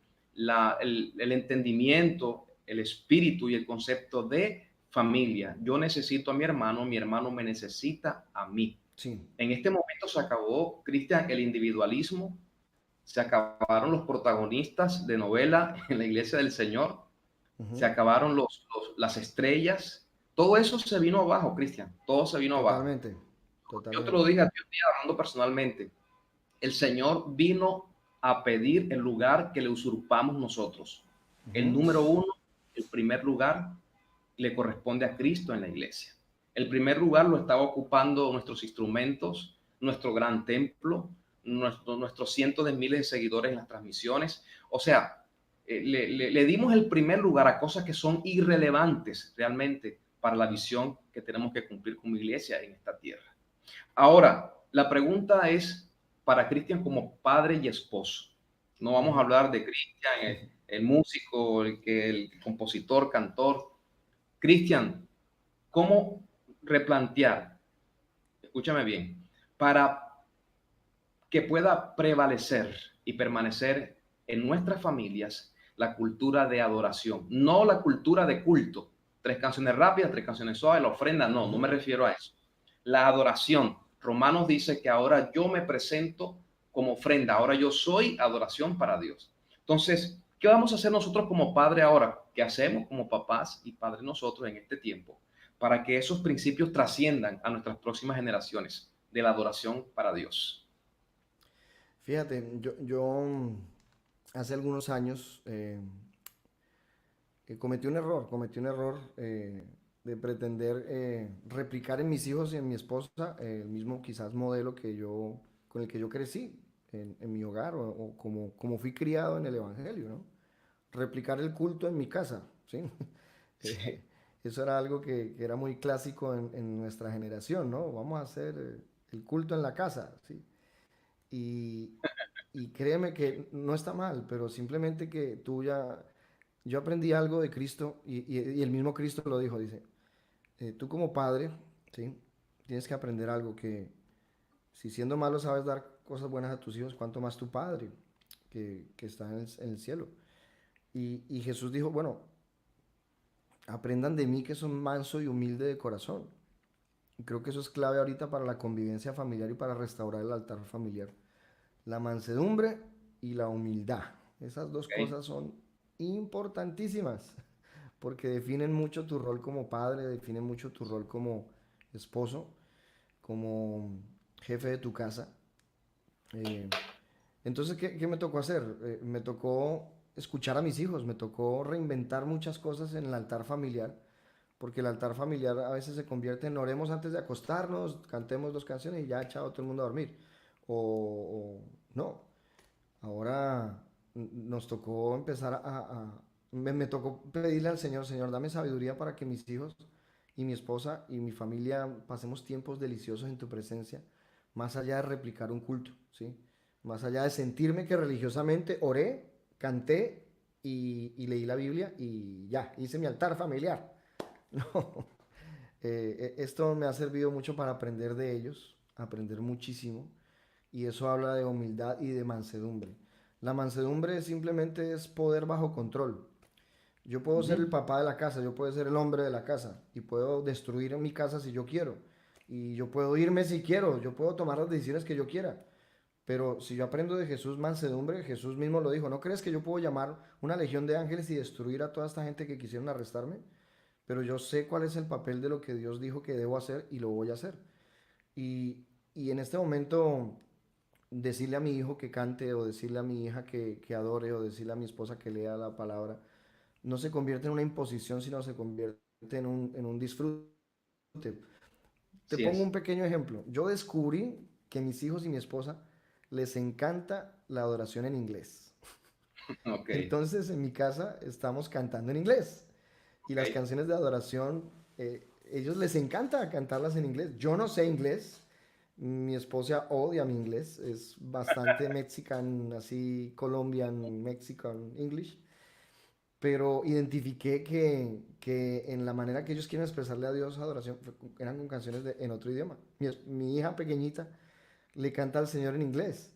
entendimiento, el espíritu y el concepto de familia. Yo necesito a mi hermano me necesita a mí. Sí. En este momento se acabó, Cristian, el individualismo, se acabaron los protagonistas de novela en la iglesia del Señor, se Ujú. acabaron las estrellas, todo eso se vino abajo, Cristian, todo se vino abajo. Totalmente, Yo te lo totalmente. dije a ti un día hablando personalmente, el Señor vino a pedir el lugar que le usurpamos nosotros. El Ujú. número uno, el primer lugar, le corresponde a Cristo en la iglesia. El primer lugar lo estaba ocupando nuestros instrumentos, nuestro gran templo, nuestros cientos de miles de seguidores en las transmisiones. O sea, le dimos el primer lugar a cosas que son irrelevantes realmente para la visión que tenemos que cumplir como iglesia en esta tierra. Ahora, la pregunta es para Cristian como padre y esposo. No vamos a Ujú. hablar de Cristian, el músico, el compositor, cantor. Cristian, ¿cómo replantear? Escúchame bien, para que pueda prevalecer y permanecer en nuestras familias la cultura de adoración, no la cultura de culto. Tres canciones rápidas, tres canciones suaves, la ofrenda, no, no Ujú. me refiero a eso. La adoración. Romanos dice que ahora yo me presento como ofrenda, ahora yo soy adoración para Dios. Entonces, ¿qué vamos a hacer nosotros como padre ahora? ¿Qué hacemos como papás y padres nosotros en este tiempo para que esos principios trasciendan a nuestras próximas generaciones de la adoración para Dios? Fíjate, yo hace algunos años cometí un error de pretender replicar en mis hijos y en mi esposa el mismo quizás modelo con el que yo crecí en mi hogar o como fui criado en el Evangelio, ¿no? Replicar el culto en mi casa, ¿sí? Sí. Eso era algo que era muy clásico en nuestra generación, ¿no? Vamos a hacer el culto en la casa, ¿sí? Y, y créeme que no está mal, pero simplemente que yo aprendí algo de Cristo y el mismo Cristo lo dijo, dice, tú como padre, ¿sí? Tienes que aprender algo que si siendo malo sabes dar cosas buenas a tus hijos, cuánto más tu padre que está en el cielo. Y Jesús dijo, bueno, aprendan de mí que soy manso y humilde de corazón. Y creo que eso es clave ahorita para la convivencia familiar y para restaurar el altar familiar. La mansedumbre y la humildad. Esas dos Ok. cosas son importantísimas porque definen mucho tu rol como padre, definen mucho tu rol como esposo, como jefe de tu casa. Eh, entonces, ¿qué me tocó hacer? Me tocó escuchar a mis hijos, me tocó reinventar muchas cosas en el altar familiar, porque el altar familiar a veces se convierte en oremos antes de acostarnos, cantemos dos canciones y ya, chao, todo el mundo a dormir. O no, ahora nos tocó empezar me tocó pedirle al Señor, Señor, dame sabiduría para que mis hijos y mi esposa y mi familia pasemos tiempos deliciosos en tu presencia, más allá de replicar un culto, ¿sí? Más allá de sentirme que religiosamente oré, canté y leí la Biblia y ya, hice mi altar familiar. No, esto me ha servido mucho para aprender de ellos, aprender muchísimo y eso habla de humildad y de mansedumbre. La mansedumbre simplemente es poder bajo control. Yo puedo ser el Ujú. papá de la casa, yo puedo ser el hombre de la casa y puedo destruir mi casa si yo quiero. Y yo puedo irme si quiero, yo puedo tomar las decisiones que yo quiera. Pero si yo aprendo de Jesús mansedumbre, Jesús mismo lo dijo, ¿no crees que yo puedo llamar una legión de ángeles y destruir a toda esta gente que quisieron arrestarme? Pero yo sé cuál es el papel de lo que Dios dijo que debo hacer y lo voy a hacer. Y en este momento decirle a mi hijo que cante o decirle a mi hija que adore o decirle a mi esposa que lea la palabra, no se convierte en una imposición, sino se convierte en un disfrute. Te Sí pongo un es. pequeño ejemplo. Yo descubrí que mis hijos y mi esposa les encanta la adoración en inglés. Ok, Entonces en mi casa estamos cantando en inglés. Y las ok. canciones de adoración, ellos les encanta cantarlas en inglés. Yo no sé inglés. Mi esposa odia mi inglés. Es bastante mexican, así Colombian, Mexican English. Pero identifiqué que en la manera que ellos quieren expresarle a Dios adoración eran con canciones en otro idioma. Mi hija pequeñita le canta al Señor en inglés.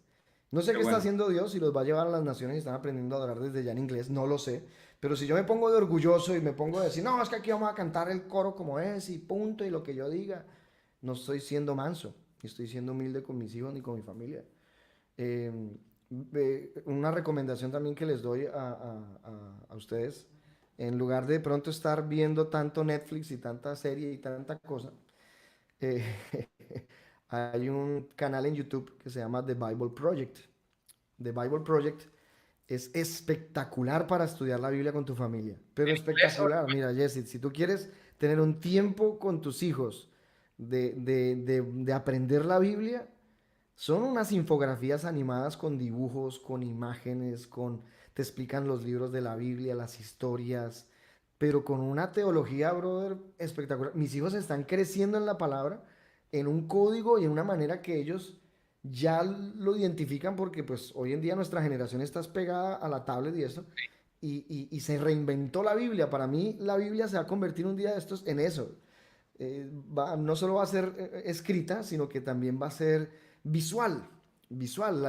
No sé Qué qué está bueno. haciendo Dios, si los va a llevar a las naciones y están aprendiendo a adorar desde ya en inglés, no lo sé. Pero si yo me pongo de orgulloso y me pongo a decir, no, es que aquí vamos a cantar el coro como es y punto y lo que yo diga, no estoy siendo manso, ni estoy siendo humilde con mis hijos ni con mi familia. Eh, una recomendación también que les doy a ustedes, en lugar de pronto estar viendo tanto Netflix y tanta serie y tanta cosa, eh, hay un canal en YouTube que se llama The Bible Project. The Bible Project es espectacular para estudiar la Biblia con tu familia, pero ¿En inglés o en espectacular. Mira, Jesse, si tú quieres tener un tiempo con tus hijos de aprender la Biblia, son unas infografías animadas con dibujos, con imágenes, te explican los libros de la Biblia, las historias, pero con una teología, brother, espectacular. Mis hijos están creciendo en la palabra, en un código y en una manera que ellos ya lo identifican porque pues hoy en día nuestra generación está pegada a la tablet y eso, y se reinventó la Biblia. Para mí la Biblia se va a convertir un día de estos en eso. No solo va a ser escrita, sino que también va a ser visual. Visual.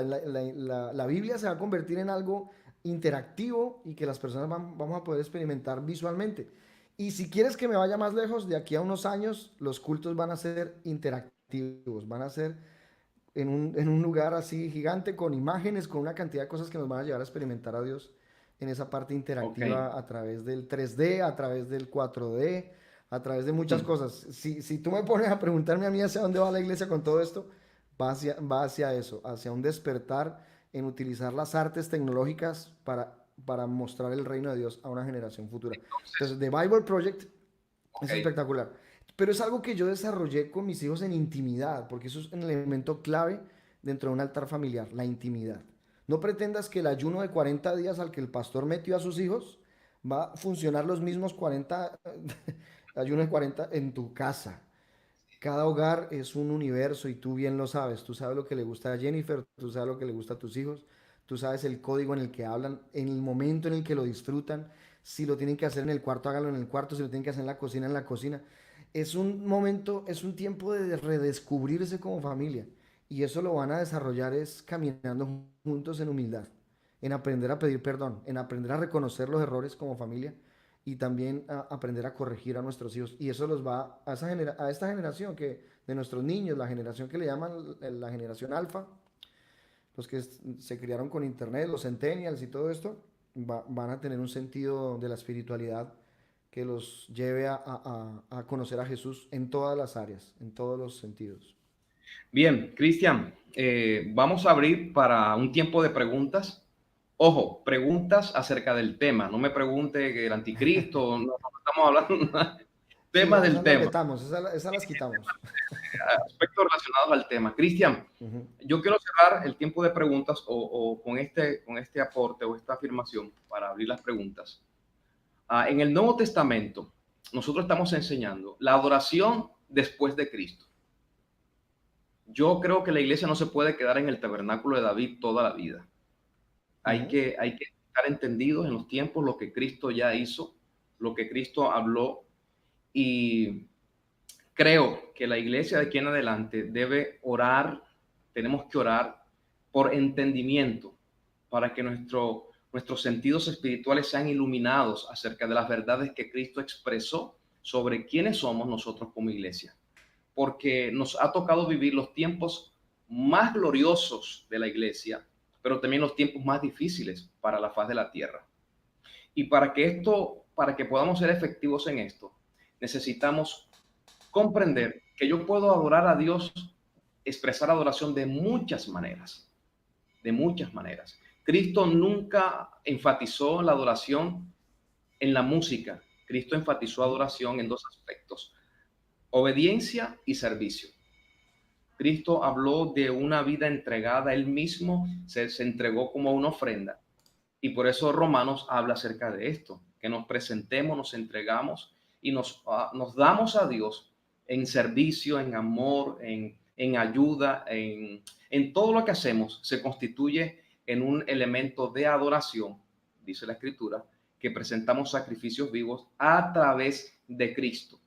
La Biblia se va a convertir en algo interactivo y que las personas vamos a poder experimentar visualmente. Y si quieres que me vaya más lejos, de aquí a unos años, los cultos van a ser interactivos, van a ser en un lugar así gigante, con imágenes, con una cantidad de cosas que nos van a llevar a experimentar a Dios en esa parte Ok. interactiva a través del 3D, a través del 4D, a través de muchas cosas. Si tú me pones a preguntarme a mí hacia dónde va la iglesia con todo esto, va hacia eso, hacia un despertar en utilizar las artes tecnológicas para mostrar el reino de Dios a una generación futura. Entonces, Entonces, The Bible Project ok, es espectacular. Pero es algo que yo desarrollé con mis hijos en intimidad, porque eso es un elemento clave dentro de un altar familiar, la intimidad. No pretendas que el ayuno de 40 días al que el pastor metió a sus hijos va a funcionar los mismos 40 ayunos de 40 en tu casa. Cada hogar es un universo y tú bien lo sabes. Tú sabes lo que le gusta a Jennifer, tú sabes lo que le gusta a tus hijos, tú sabes el código en el que hablan, en el momento en el que lo disfrutan. Si lo tienen que hacer en el cuarto, háganlo en el cuarto. Si lo tienen que hacer en la cocina, en la cocina. Es un momento, es un tiempo de redescubrirse como familia. Y eso lo van a desarrollar es caminando juntos en humildad, en aprender a pedir perdón, en aprender a reconocer los errores como familia y también a aprender a corregir a nuestros hijos. Y eso los va a, a esta generación que, de nuestros niños, la generación que le llaman la generación alfa, los que se criaron con internet, los centennials y todo esto, van a tener un sentido de la espiritualidad que los lleve a conocer a Jesús en todas las áreas, en todos los sentidos. bien, Cristian, vamos a abrir para un tiempo de preguntas. Ojo, preguntas acerca del tema. No me pregunte que el anticristo, no, no estamos hablando Sí, temas del esas las tema, vetamos, esas las quitamos. aspectos relacionados al tema. Cristian, Ujú. yo quiero cerrar el tiempo de preguntas o con este aporte o esta afirmación para abrir las preguntas. En el Nuevo Testamento, nosotros estamos enseñando la adoración después de Cristo. Yo creo que la iglesia no se puede quedar en el tabernáculo de David toda la vida. Ujú. Hay que estar entendidos en los tiempos lo que Cristo ya hizo, lo que Cristo habló, y creo que la iglesia de aquí en adelante debe orar, tenemos que orar por entendimiento para que nuestros sentidos espirituales sean iluminados acerca de las verdades que Cristo expresó sobre quiénes somos nosotros como iglesia. Porque nos ha tocado vivir los tiempos más gloriosos de la iglesia, pero también los tiempos más difíciles para la faz de la tierra. Y para que podamos ser efectivos en esto, necesitamos comprender que yo puedo adorar a Dios, expresar adoración de muchas maneras. Cristo nunca enfatizó la adoración en la música. Cristo enfatizó Ujú. adoración en dos aspectos: obediencia y servicio. Cristo habló de una vida entregada, él mismo se entregó como una ofrenda. Y por eso Romanos habla acerca de esto, que nos presentemos, nos entregamos y nos damos a Dios en servicio, en amor, en ayuda, en todo lo que hacemos, se constituye en un elemento de adoración, dice la Escritura, que presentamos sacrificios vivos a través de Cristo.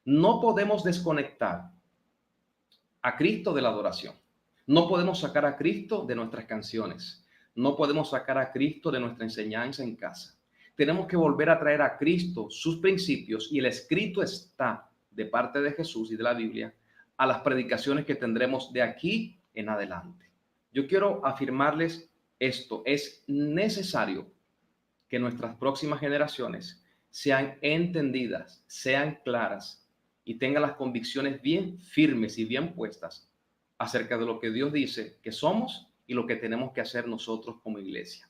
No podemos desconectar a Cristo de la adoración. No podemos sacar a Cristo de nuestras canciones. No podemos sacar a Cristo de nuestra enseñanza en casa. Tenemos que volver a traer a Cristo sus principios, y el escrito está de parte de Jesús y de la Biblia a las predicaciones que tendremos de aquí en adelante. Yo quiero afirmarles esto: es necesario que nuestras próximas generaciones sean entendidas, sean claras y tengan las convicciones bien firmes y bien puestas acerca de lo que Dios dice que somos y lo que tenemos que hacer nosotros como iglesia.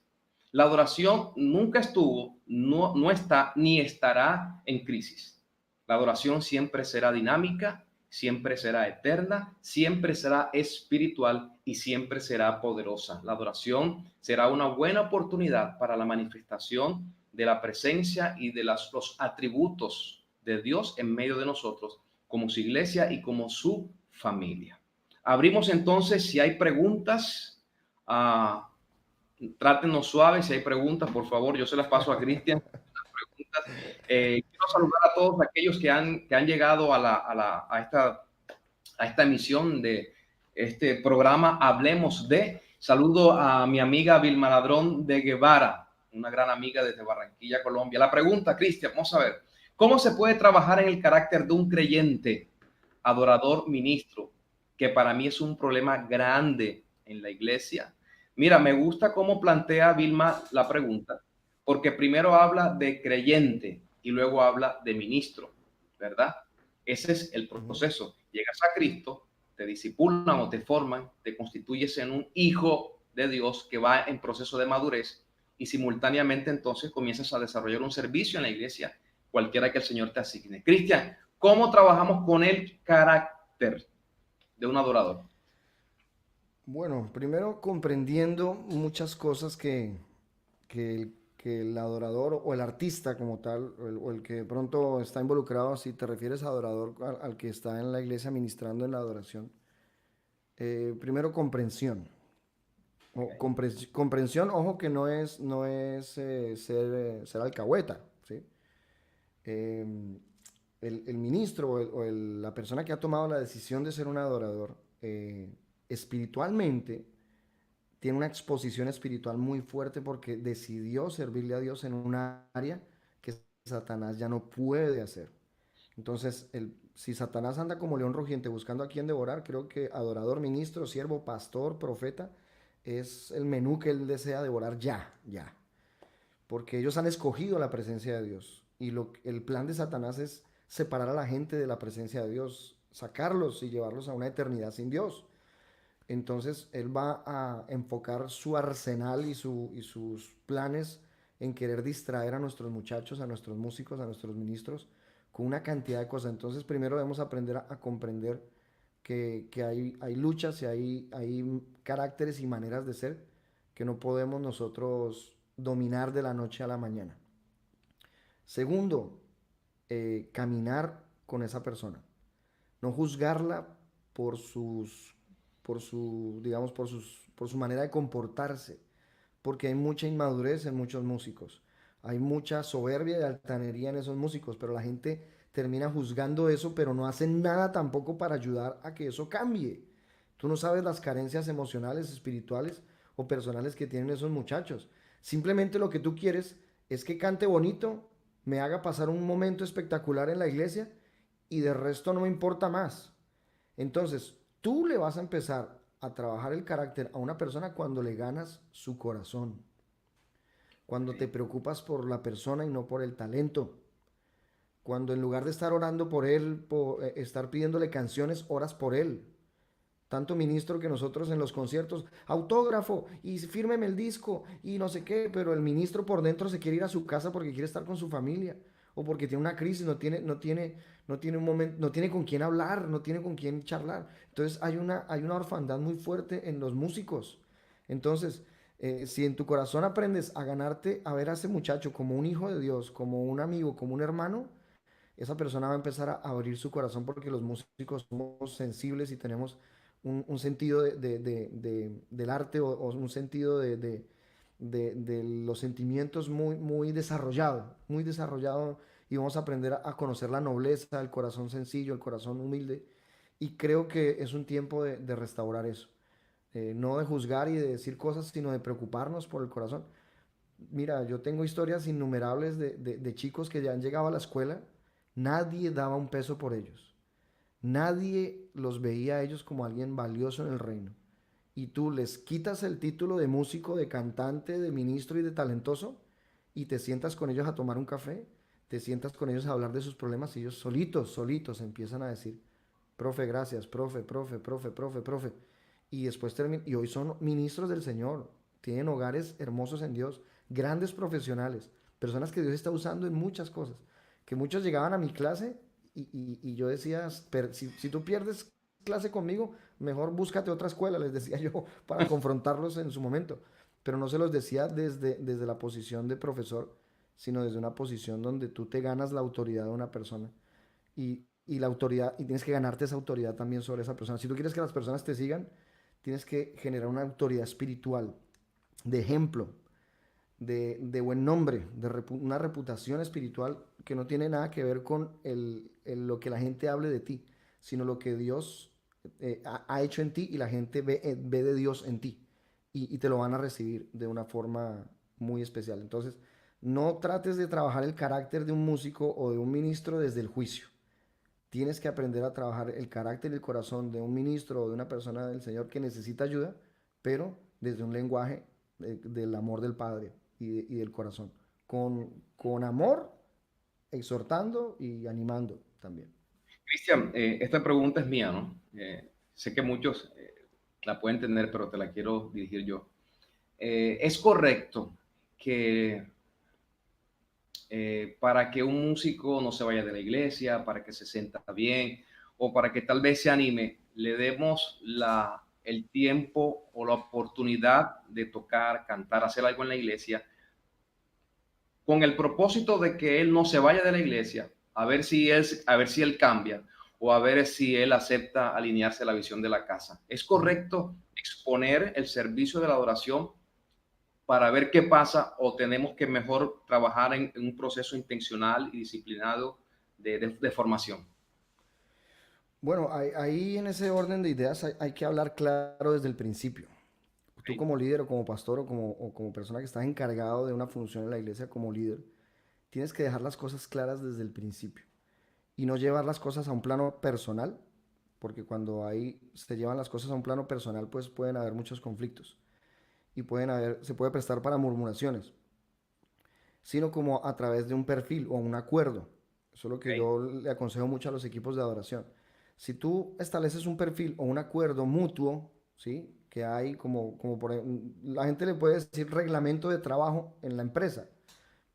La adoración nunca estuvo, no está ni estará en crisis. La adoración siempre será dinámica, siempre será eterna, siempre será espiritual y siempre será poderosa. La adoración será una buena oportunidad para la manifestación de la presencia y de los atributos de Dios en medio de nosotros como su iglesia y como su familia. Abrimos entonces, si hay preguntas, trátenos suave. Si hay preguntas, por favor, yo se las paso a Cristian. Quiero saludar a todos aquellos que han llegado a esta emisión de este programa Hablemos de. Saludo a mi amiga Vilma Ladrón de Guevara, una gran amiga desde Barranquilla, Colombia. La pregunta, Cristian, vamos a ver, ¿cómo se puede trabajar en el carácter de un creyente, adorador, ministro? Que para mí es un problema grande en la iglesia. Mira, me gusta cómo plantea Vilma la pregunta, porque primero habla de creyente y luego habla de ministro, ¿verdad? Ese es el Ujú. proceso. Llegas a Cristo, te disipulan o te forman, te constituyes en un hijo de Dios que va en proceso de madurez y simultáneamente entonces comienzas a desarrollar un servicio en la iglesia, cualquiera que el Señor te asigne. Cristian, ¿cómo trabajamos con el carácter de un adorador? Bueno, primero comprendiendo muchas cosas que el adorador o el artista como tal, o el que de pronto está involucrado, si te refieres a adorador al que está en la iglesia ministrando en la adoración, primero comprensión. Okay. Comprensión, ojo que no es ser alcahueta, ¿sí? Eh, el ministro la persona que ha tomado la decisión de ser un adorador, espiritualmente, tiene una exposición espiritual muy fuerte porque decidió servirle a Dios en un área que Satanás ya no puede hacer. Entonces, si Satanás anda como león rugiente buscando a quien devorar, creo que adorador, ministro, siervo, pastor, profeta, es el menú que él desea devorar ya, ya. Porque ellos han escogido la presencia de Dios. Y el plan de Satanás es separar a la gente de la presencia de Dios, sacarlos y llevarlos a una eternidad sin Dios. Entonces él va a enfocar su arsenal y sus planes en querer distraer a nuestros muchachos, a nuestros músicos, a nuestros ministros, con una cantidad de cosas. Entonces primero debemos aprender a comprender que hay luchas y hay caracteres y maneras de ser que no podemos nosotros dominar de la noche a la mañana. Segundo, caminar con esa persona, no juzgarla por sus, digamos, por su manera de comportarse, porque hay mucha inmadurez en muchos músicos, hay mucha soberbia y altanería en esos músicos, pero la gente termina juzgando eso, pero no hacen nada tampoco para ayudar a que eso cambie. Tú no sabes las carencias emocionales, espirituales o personales que tienen esos muchachos. Simplemente lo que tú quieres es que cante bonito, me haga pasar un momento espectacular en la iglesia y de resto no me importa más. Entonces, tú le vas a empezar a trabajar el carácter a una persona cuando le ganas su corazón, cuando te Okay. preocupas por la persona y no por el talento, cuando en lugar de estar orando por él, estar pidiéndole canciones, oras por él. Tanto ministro que nosotros en los conciertos, autógrafo y fírmeme el disco y no sé qué, pero el ministro por dentro se quiere ir a su casa porque quiere estar con su familia o porque tiene una crisis, no tiene un momento, no tiene con quién hablar, no tiene con quién charlar. Entonces hay una orfandad muy fuerte en los músicos. Entonces, si en tu corazón aprendes a ganarte, a ver a ese muchacho como un hijo de Dios, como un amigo, como un hermano, esa persona va a empezar a abrir su corazón porque los músicos somos sensibles y tenemos un sentido del arte o un sentido de los sentimientos muy desarrollado y vamos a aprender a conocer la nobleza, el corazón sencillo, el corazón humilde y creo que es un tiempo de restaurar eso. No de juzgar y de decir cosas, sino de preocuparnos por el corazón. Mira, yo tengo historias innumerables de chicos que ya han llegado a la escuela, nadie daba un peso por ellos, nadie los veía a ellos como alguien valioso en el reino. Y tú les quitas el título de músico, de cantante, de ministro y de talentoso, y te sientas con ellos a tomar un café, te sientas con ellos a hablar de sus problemas, y ellos solitos empiezan a decir, profe, gracias, profe. Y después terminan, y hoy son ministros del Señor, tienen hogares hermosos en Dios, grandes profesionales, personas que Dios está usando en muchas cosas, que muchos llegaban a mi clase y yo decía, si tú pierdes clase conmigo, mejor búscate otra escuela, les decía yo, para confrontarlos en su momento. Pero no se los decía desde la posición de profesor, sino desde una posición donde tú te ganas la autoridad de una persona y la autoridad, y tienes que ganarte esa autoridad también sobre esa persona. Si tú quieres que las personas te sigan, tienes que generar una autoridad espiritual, de ejemplo, de buen nombre, una reputación espiritual que no tiene nada que ver con lo que la gente hable de ti, sino lo que Dios ha hecho en ti y la gente ve de Dios en ti y te lo van a recibir de una forma muy especial. Entonces, no trates de trabajar el carácter de un músico o de un ministro desde el juicio. Tienes que aprender a trabajar el carácter y el corazón de un ministro o de una persona del Señor que necesita ayuda, pero desde un lenguaje del amor del Padre y del corazón. Con amor, exhortando y animando también. Cristian, esta pregunta es mía, ¿no? Sé que muchos la pueden tener, pero te la quiero dirigir yo. Es correcto que para que un músico no se vaya de la iglesia, para que se sienta bien o para que tal vez se anime, le demos el tiempo o la oportunidad de tocar, cantar, hacer algo en la iglesia, con el propósito de que él no se vaya de la iglesia, a ver si él cambia o a ver si él acepta alinearse a la visión de la casa. ¿Es Ujú. correcto exponer el servicio de la adoración para ver qué pasa o tenemos que mejor trabajar en un proceso intencional y disciplinado de formación? Bueno, ahí en ese orden de ideas hay que hablar claro desde el principio. Tú ¿Ok? como líder o como pastor o como persona que estás encargado de una función en la iglesia como líder, tienes que dejar las cosas claras desde el principio y no llevar las cosas a un plano personal, porque cuando ahí se llevan las cosas a un plano personal, pues pueden haber muchos conflictos y se puede prestar para murmuraciones, sino como a través de un perfil o un acuerdo. Eso es lo que ¿Ok? yo le aconsejo mucho a los equipos de adoración. Si tú estableces un perfil o un acuerdo mutuo, ¿sí? Que hay la gente le puede decir reglamento de trabajo en la empresa,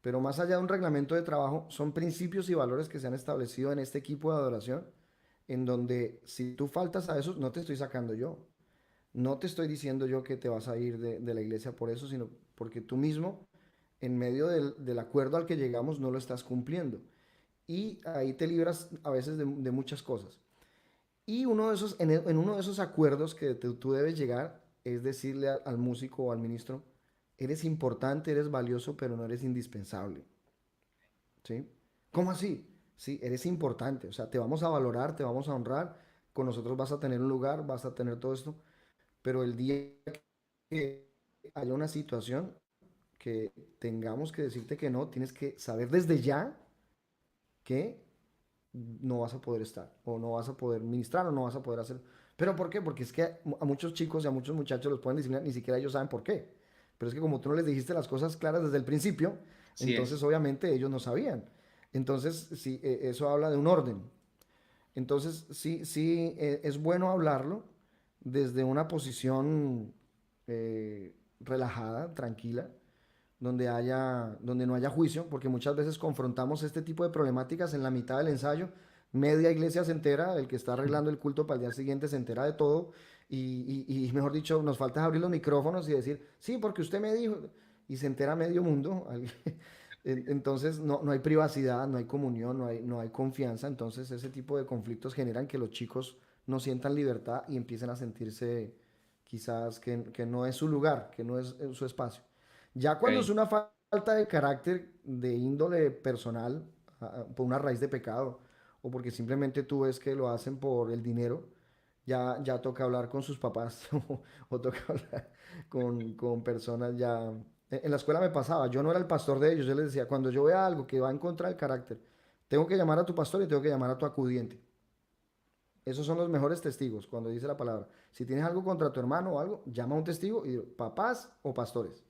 pero más allá de un reglamento de trabajo, son principios y valores que se han establecido en este equipo de adoración, en donde si tú faltas a esos, no te estoy sacando yo. No te estoy diciendo yo que te vas a ir de la iglesia por eso, sino porque tú mismo, en medio del acuerdo al que llegamos, no lo estás cumpliendo. Y ahí te libras a veces de muchas cosas. Y en uno de esos acuerdos que tú debes llegar es decirle al músico o al ministro, eres importante, eres valioso, pero no eres indispensable. ¿Sí? ¿Cómo así? Sí, eres importante, o sea, te vamos a valorar, te vamos a honrar, con nosotros vas a tener un lugar, vas a tener todo esto, pero el día que haya una situación que tengamos que decirte que no, tienes que saber desde ya que no vas a poder estar, o no vas a poder ministrar, o no vas a poder hacer. ¿Pero por qué? Porque es que a muchos chicos y a muchos muchachos los pueden disciplinar, ni siquiera ellos saben por qué. Pero es que como tú no les dijiste las cosas claras desde el principio, Así entonces es. obviamente ellos no sabían. Entonces, sí, eso habla de un orden. Entonces, sí, es bueno hablarlo desde una posición relajada, tranquila, donde no haya juicio, porque muchas veces confrontamos este tipo de problemáticas en la mitad del ensayo. Media iglesia se entera, el que está arreglando el culto para el día siguiente se entera de todo y mejor dicho, nos falta abrir los micrófonos y decir, sí, porque usted me dijo, y se entera medio mundo. Entonces no hay privacidad, no hay comunión, no hay confianza, entonces ese tipo de conflictos generan que los chicos no sientan libertad y empiecen a sentirse quizás que no es su lugar, que no es su espacio. Ya cuando es ¿Ok? una falta de carácter de índole personal, por una raíz de pecado, o porque simplemente tú ves que lo hacen por el dinero, ya toca hablar con sus papás o toca hablar con personas ya. En la escuela me pasaba, yo no era el pastor de ellos, yo les decía, cuando yo vea algo que va en contra del carácter, tengo que llamar a tu pastor y tengo que llamar a tu acudiente. Esos son los mejores testigos cuando dice la palabra. Si tienes algo contra tu hermano o algo, llama a un testigo y papás o pastores.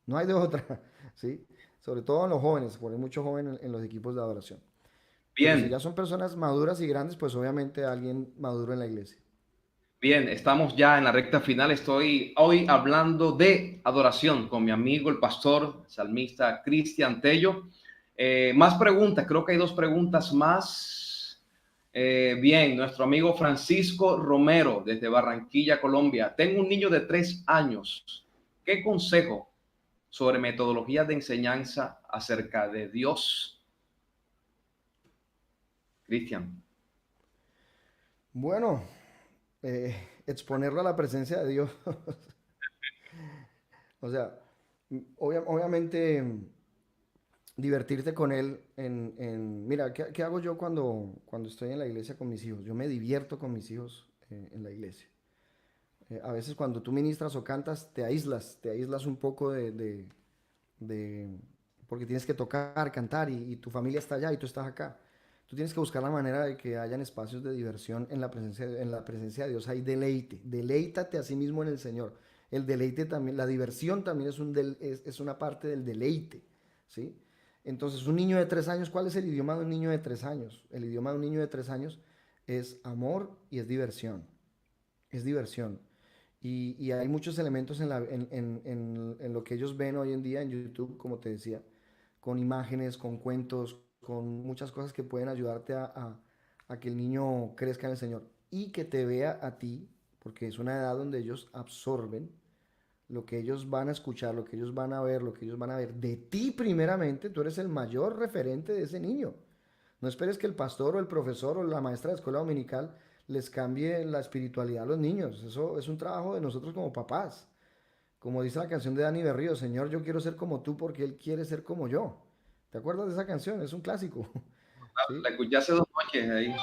No hay de otra, ¿sí? Sobre todo en los jóvenes, porque hay muchos jóvenes en los equipos de adoración. Pero si ya Bien, son personas maduras y grandes, pues obviamente alguien maduro en la iglesia. bien, estamos ya en la recta final. Estoy hoy hablando de adoración con mi amigo, el pastor salmista Cristian Tello. Más preguntas, creo que hay dos preguntas más. Bien, nuestro amigo Francisco Romero desde Barranquilla, Colombia. Tengo un niño de 3 años. ¿Qué consejo sobre metodologías de enseñanza acerca de Dios, Cristian? Bueno, exponerlo a la presencia de Dios. O sea, obviamente divertirte con él mira, ¿qué hago yo cuando estoy en la iglesia con mis hijos? Yo me divierto con mis hijos en la iglesia. A veces cuando tú ministras o cantas, te aíslas un poco de- porque tienes que tocar, cantar y tu familia está allá y tú estás acá. Tú tienes que buscar la manera de que hayan espacios de diversión en la presencia de Dios. Hay deleite, deleítate a sí mismo en el Señor. El deleite también, la diversión también es una parte del deleite, ¿sí? Entonces, un niño de 3 años, ¿cuál es el idioma de un niño de 3 años? El idioma de un niño de 3 años es amor y es diversión. Es diversión. Y hay muchos elementos en lo que ellos ven hoy en día en YouTube, como te decía, con imágenes, con cuentos, con muchas cosas que pueden ayudarte a que el niño crezca en el Señor y que te vea a ti, porque es una edad donde ellos absorben lo que ellos van a escuchar, lo que ellos van a ver, lo que ellos van a ver de ti primeramente. Tú eres el mayor referente de ese niño. No esperes que el pastor o el profesor o la maestra de escuela dominical les cambie la espiritualidad a los niños. Eso es un trabajo de nosotros como papás. Como dice la canción de Dani Berrío, Señor, yo quiero ser como tú porque Él quiere ser como yo. ¿Te acuerdas de esa canción? Es un clásico. La ¿Sí? escuché hace 2 noches ahí.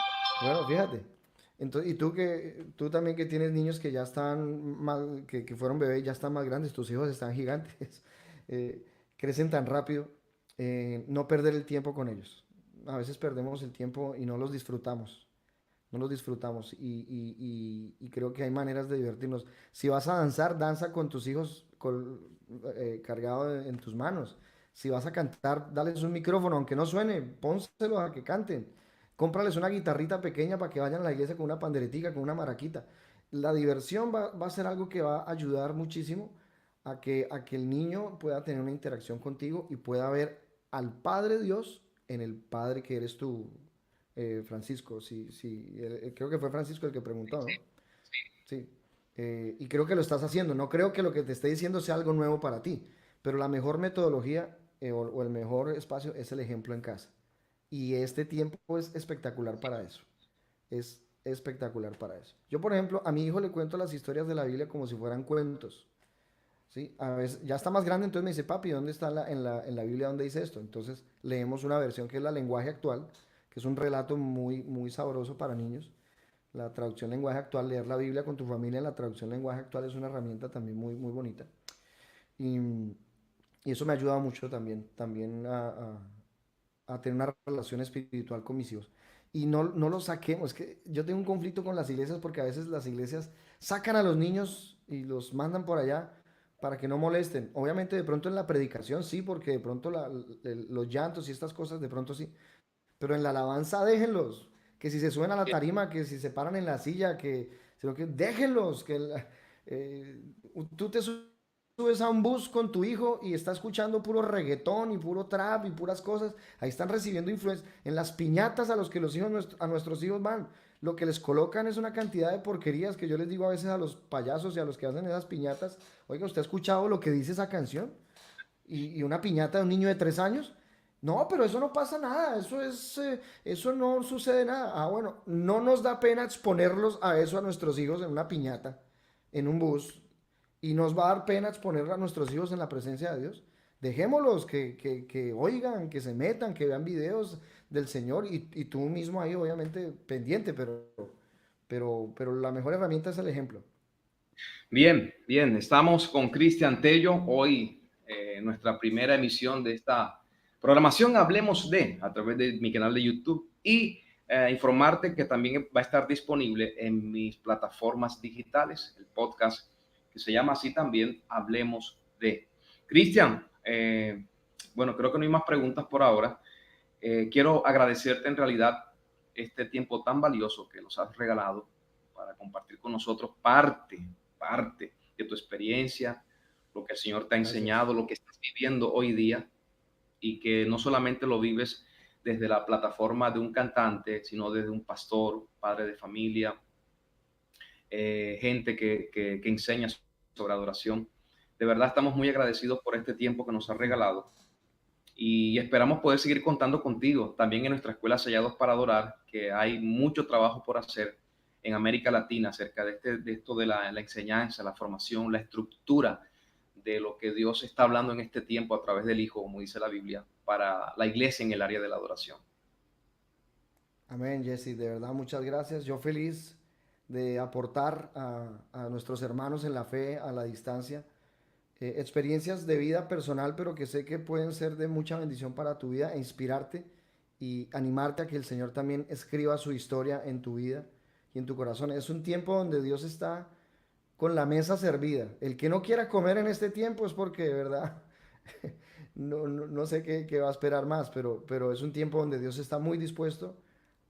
Bueno, fíjate. Entonces, y tú también que tienes niños que ya están que fueron bebés, ya están más grandes, tus hijos están gigantes, eh, crecen tan rápido, no perder el tiempo con ellos. A veces perdemos el tiempo y no los disfrutamos, no los disfrutamos y creo que hay maneras de divertirnos. Si vas a danzar, danza con tus hijos cargado en tus manos. Si vas a cantar, dales un micrófono, aunque no suene, pónselos a que canten. Cómprales una guitarrita pequeña para que vayan a la iglesia con una panderetica, con una maraquita. La diversión va a ser algo que va a ayudar muchísimo a que el niño pueda tener una interacción contigo y pueda ver al Padre Dios en el Padre que eres tú, Francisco. Sí, sí, creo que fue Francisco el que preguntó, ¿no? Sí. Y creo que lo estás haciendo. No creo que lo que te esté diciendo sea algo nuevo para ti, pero la mejor metodología o el mejor espacio es el ejemplo en casa. Y este tiempo es espectacular para eso. Es espectacular para eso. Yo, por ejemplo, a mi hijo le cuento las historias de la Biblia como si fueran cuentos. ¿Sí? A veces ya está más grande, entonces me dice, papi, ¿dónde está en la Biblia dónde dice esto? Entonces leemos una versión que es la lenguaje actual, que es un relato muy, muy sabroso para niños. La traducción lenguaje actual, leer la Biblia con tu familia en la traducción lenguaje actual es una herramienta también muy, muy bonita. Y, y eso me ha ayudado mucho también a tener una relación espiritual con mis hijos. Y no los saquemos. Es que yo tengo un conflicto con las iglesias porque a veces las iglesias sacan a los niños y los mandan por allá para que no molesten. Obviamente de pronto en la predicación sí, porque de pronto los llantos y estas cosas de pronto sí. Pero en la alabanza déjenlos. Que si se suben a la tarima, que si se paran en la silla, sino que déjenlos. Eh, tú te subes a un bus con tu hijo y está escuchando puro reggaetón y puro trap y puras cosas. Ahí están recibiendo influencia. En las piñatas a los que los hijos, a nuestros hijos van, lo que les colocan es una cantidad de porquerías que yo les digo a veces a los payasos y a los que hacen esas piñatas. Oiga, ¿usted ha escuchado lo que dice esa canción? Y una piñata de un niño de 3 años. No, pero eso no pasa nada, eso no sucede nada. Ah, bueno, no nos da pena exponerlos a eso a nuestros hijos en una piñata, en un bus, y nos va a dar pena exponer a nuestros hijos en la presencia de Dios. Dejémoslos que oigan, que se metan, que vean videos del Señor y tú mismo ahí obviamente pendiente, pero la mejor herramienta es el ejemplo. Bien, bien, estamos con Cristian Tello, hoy nuestra primera emisión de esta programación Hablemos de, a través de mi canal de YouTube y informarte que también va a estar disponible en mis plataformas digitales, el podcast que se llama así también, Hablemos de. Cristian, bueno, creo que no hay más preguntas por ahora. Quiero agradecerte en realidad este tiempo tan valioso que nos has regalado para compartir con nosotros parte de tu experiencia, lo que el Señor te ha Gracias. enseñado, lo que estás viviendo hoy día y que no solamente lo vives desde la plataforma de un cantante, sino desde un pastor, padre de familia, gente que enseña sobre adoración. De verdad estamos muy agradecidos por este tiempo que nos has regalado y esperamos poder seguir contando contigo también en nuestra escuela Sellados para Adorar, que hay mucho trabajo por hacer en América Latina acerca de esto de la enseñanza, la formación, la estructura de lo que Dios está hablando en este tiempo a través del Hijo, como dice la Biblia, para la iglesia en el área de la adoración. Amén, Jesse, de verdad muchas gracias. Yo feliz de aportar a nuestros hermanos en la fe a la distancia, experiencias de vida personal, pero que sé que pueden ser de mucha bendición para tu vida e inspirarte y animarte a que el Señor también escriba su historia en tu vida y en tu corazón. Es un tiempo donde Dios está con la mesa servida. El que no quiera comer en este tiempo es porque de verdad no sé qué va a esperar más, pero es un tiempo donde Dios está muy dispuesto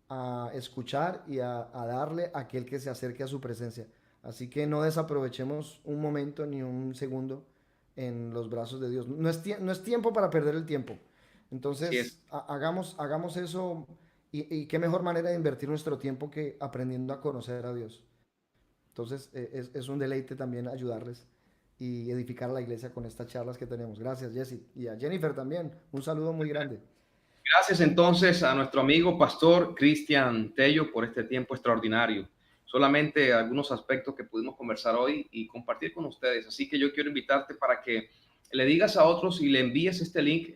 a escuchar y a darle a aquel que se acerque a su presencia. Así que no desaprovechemos un momento ni un segundo en los brazos de Dios. No es tiempo para perder el tiempo. Así es. Entonces, hagamos eso y qué mejor manera de invertir nuestro tiempo que aprendiendo a conocer a Dios. Entonces, es un deleite también ayudarles y edificar a la iglesia con estas charlas que tenemos. Gracias, Jesse. Y a Jennifer también. Un saludo muy grande. Gracias entonces a nuestro amigo pastor Cristian Tello por este tiempo extraordinario. Solamente algunos aspectos que pudimos conversar hoy y compartir con ustedes. Así que yo quiero invitarte para que le digas a otros y le envíes este link.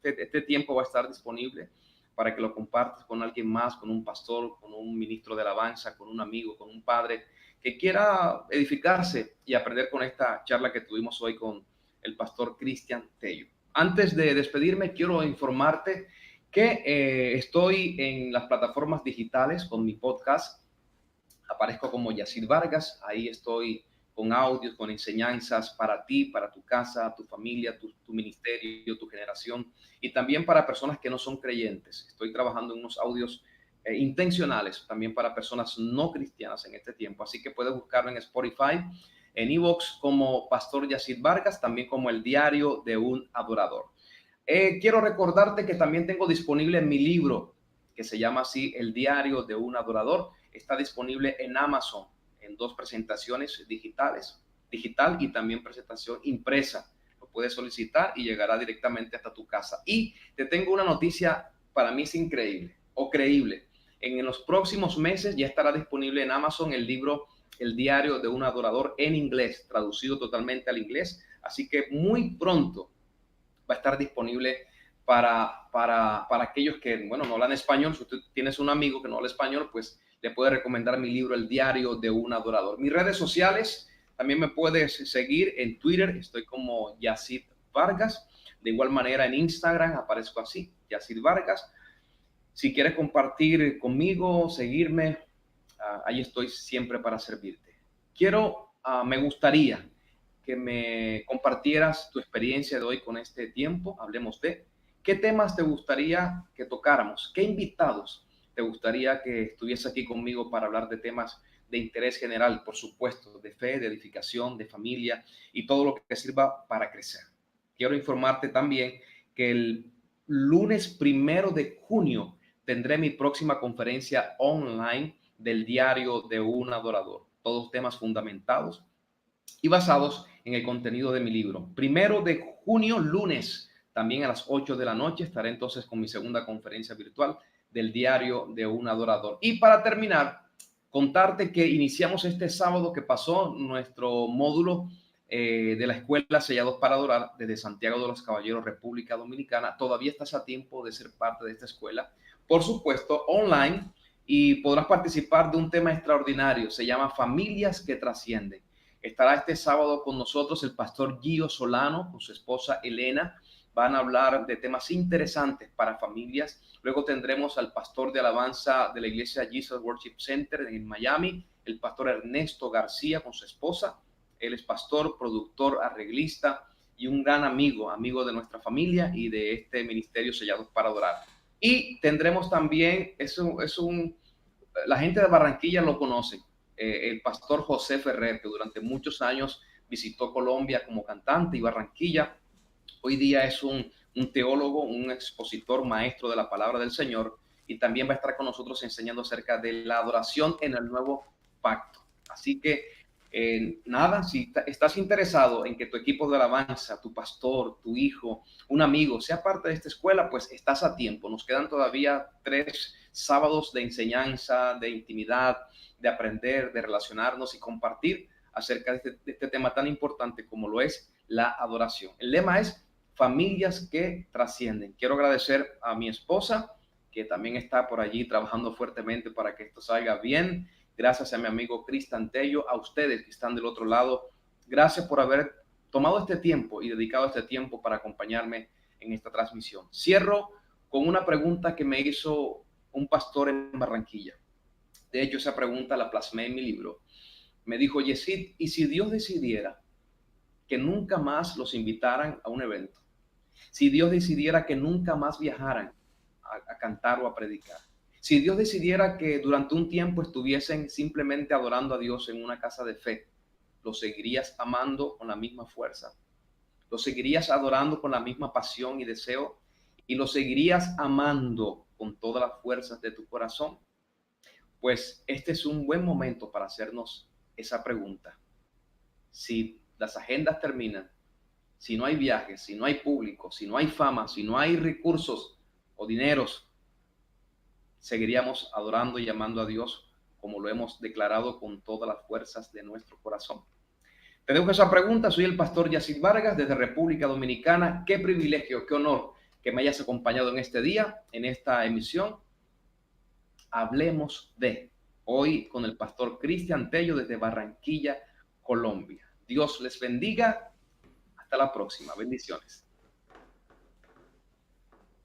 Este tiempo va a estar disponible para que lo compartas con alguien más, con un pastor, con un ministro de alabanza, con un amigo, con un padre que quiera edificarse y aprender con esta charla que tuvimos hoy con el pastor Cristian Tello. Antes de despedirme, quiero informarte que estoy en las plataformas digitales con mi podcast. Aparezco como Yacir Vargas. Ahí estoy con audios, con enseñanzas para ti, para tu casa, tu familia, tu ministerio, tu generación y también para personas que no son creyentes. Estoy trabajando en unos audios intencionales también para personas no cristianas en este tiempo. Así que puedes buscarlo en Spotify, en iVoox como Pastor Yacir Vargas, también como El Diario de un Adorador. Quiero recordarte que también tengo disponible mi libro que se llama así El Diario de un Adorador. Está disponible en Amazon en dos presentaciones digitales, digital y también presentación impresa. Lo puedes solicitar y llegará directamente hasta tu casa. Y te tengo una noticia, para mí es increíble o creíble. En los próximos meses ya estará disponible en Amazon el libro El Diario de un Adorador en inglés, traducido totalmente al inglés. Así que muy pronto va a estar disponible para aquellos que, bueno, no hablan español. Si tú tienes un amigo que no habla español, pues le puedes recomendar mi libro, El Diario de un Adorador. Mis redes sociales, también me puedes seguir en Twitter, estoy como Yacir Vargas. De igual manera en Instagram aparezco así, Yacir Vargas. Si quieres compartir conmigo, seguirme, ahí estoy siempre para servirte. Me gustaría que me compartieras tu experiencia de hoy con este tiempo. Hablemos de qué temas te gustaría que tocáramos, qué invitados te gustaría que estuviese aquí conmigo para hablar de temas de interés general, por supuesto, de fe, de edificación, de familia y todo lo que sirva para crecer. Quiero informarte también que el lunes 1 de junio tendré mi próxima conferencia online del Diario de un Adorador. Todos temas fundamentados y basados en el contenido de mi libro. 1 de junio, lunes, también a las 8 de la noche, estaré entonces con mi segunda conferencia virtual del Diario de un Adorador. Y para terminar, contarte que iniciamos este sábado que pasó nuestro módulo de la Escuela Sellados para Adorar desde Santiago de los Caballeros, República Dominicana. Todavía estás a tiempo de ser parte de esta escuela, por supuesto, online, y podrás participar de un tema extraordinario. Se llama Familias que Trascienden. Estará este sábado con nosotros el pastor Gio Solano con su esposa Elena. Van a hablar de temas interesantes para familias. Luego tendremos al pastor de alabanza de la iglesia Jesus Worship Center en Miami, el pastor Ernesto García con su esposa. Él es pastor, productor, arreglista y un gran amigo de nuestra familia y de este ministerio Sellados para Adorar. Y tendremos también, la gente de Barranquilla lo conoce, el pastor José Ferrer, que durante muchos años visitó Colombia como cantante y Barranquilla. Hoy día es un teólogo, un expositor, maestro de la palabra del Señor, y también va a estar con nosotros enseñando acerca de la adoración en el nuevo pacto. Así que nada, si estás interesado en que tu equipo de alabanza, tu pastor, tu hijo, un amigo sea parte de esta escuela, pues estás a tiempo. Nos quedan todavía 3 sábados de enseñanza, de intimidad, de aprender, de relacionarnos y compartir acerca de este tema tan importante como lo es la adoración. El lema es familias que trascienden. Quiero agradecer a mi esposa, que también está por allí trabajando fuertemente para que esto salga bien. Gracias a mi amigo Cristian Tello, a ustedes que están del otro lado. Gracias por haber tomado este tiempo y dedicado este tiempo para acompañarme en esta transmisión. Cierro con una pregunta que me hizo un pastor en Barranquilla. De hecho, esa pregunta la plasmé en mi libro. Me dijo, Yesid, ¿y si Dios decidiera que nunca más los invitaran a un evento? Si Dios decidiera que nunca más viajaran a cantar o a predicar. Si Dios decidiera que durante un tiempo estuviesen simplemente adorando a Dios en una casa de fe, ¿lo seguirías amando con la misma fuerza? ¿Lo seguirías adorando con la misma pasión y deseo? ¿Y lo seguirías amando con todas las fuerzas de tu corazón? Pues este es un buen momento para hacernos esa pregunta. Si las agendas terminan, si no hay viajes, si no hay público, si no hay fama, si no hay recursos o dineros, seguiríamos adorando y amando a Dios como lo hemos declarado con todas las fuerzas de nuestro corazón. Te dejo esa pregunta. Soy el pastor Yacid Vargas desde República Dominicana. Qué privilegio, qué honor que me hayas acompañado en este día, en esta emisión. Hablemos de hoy con el pastor Cristian Tello desde Barranquilla, Colombia. Dios les bendiga. Hasta la próxima. Bendiciones.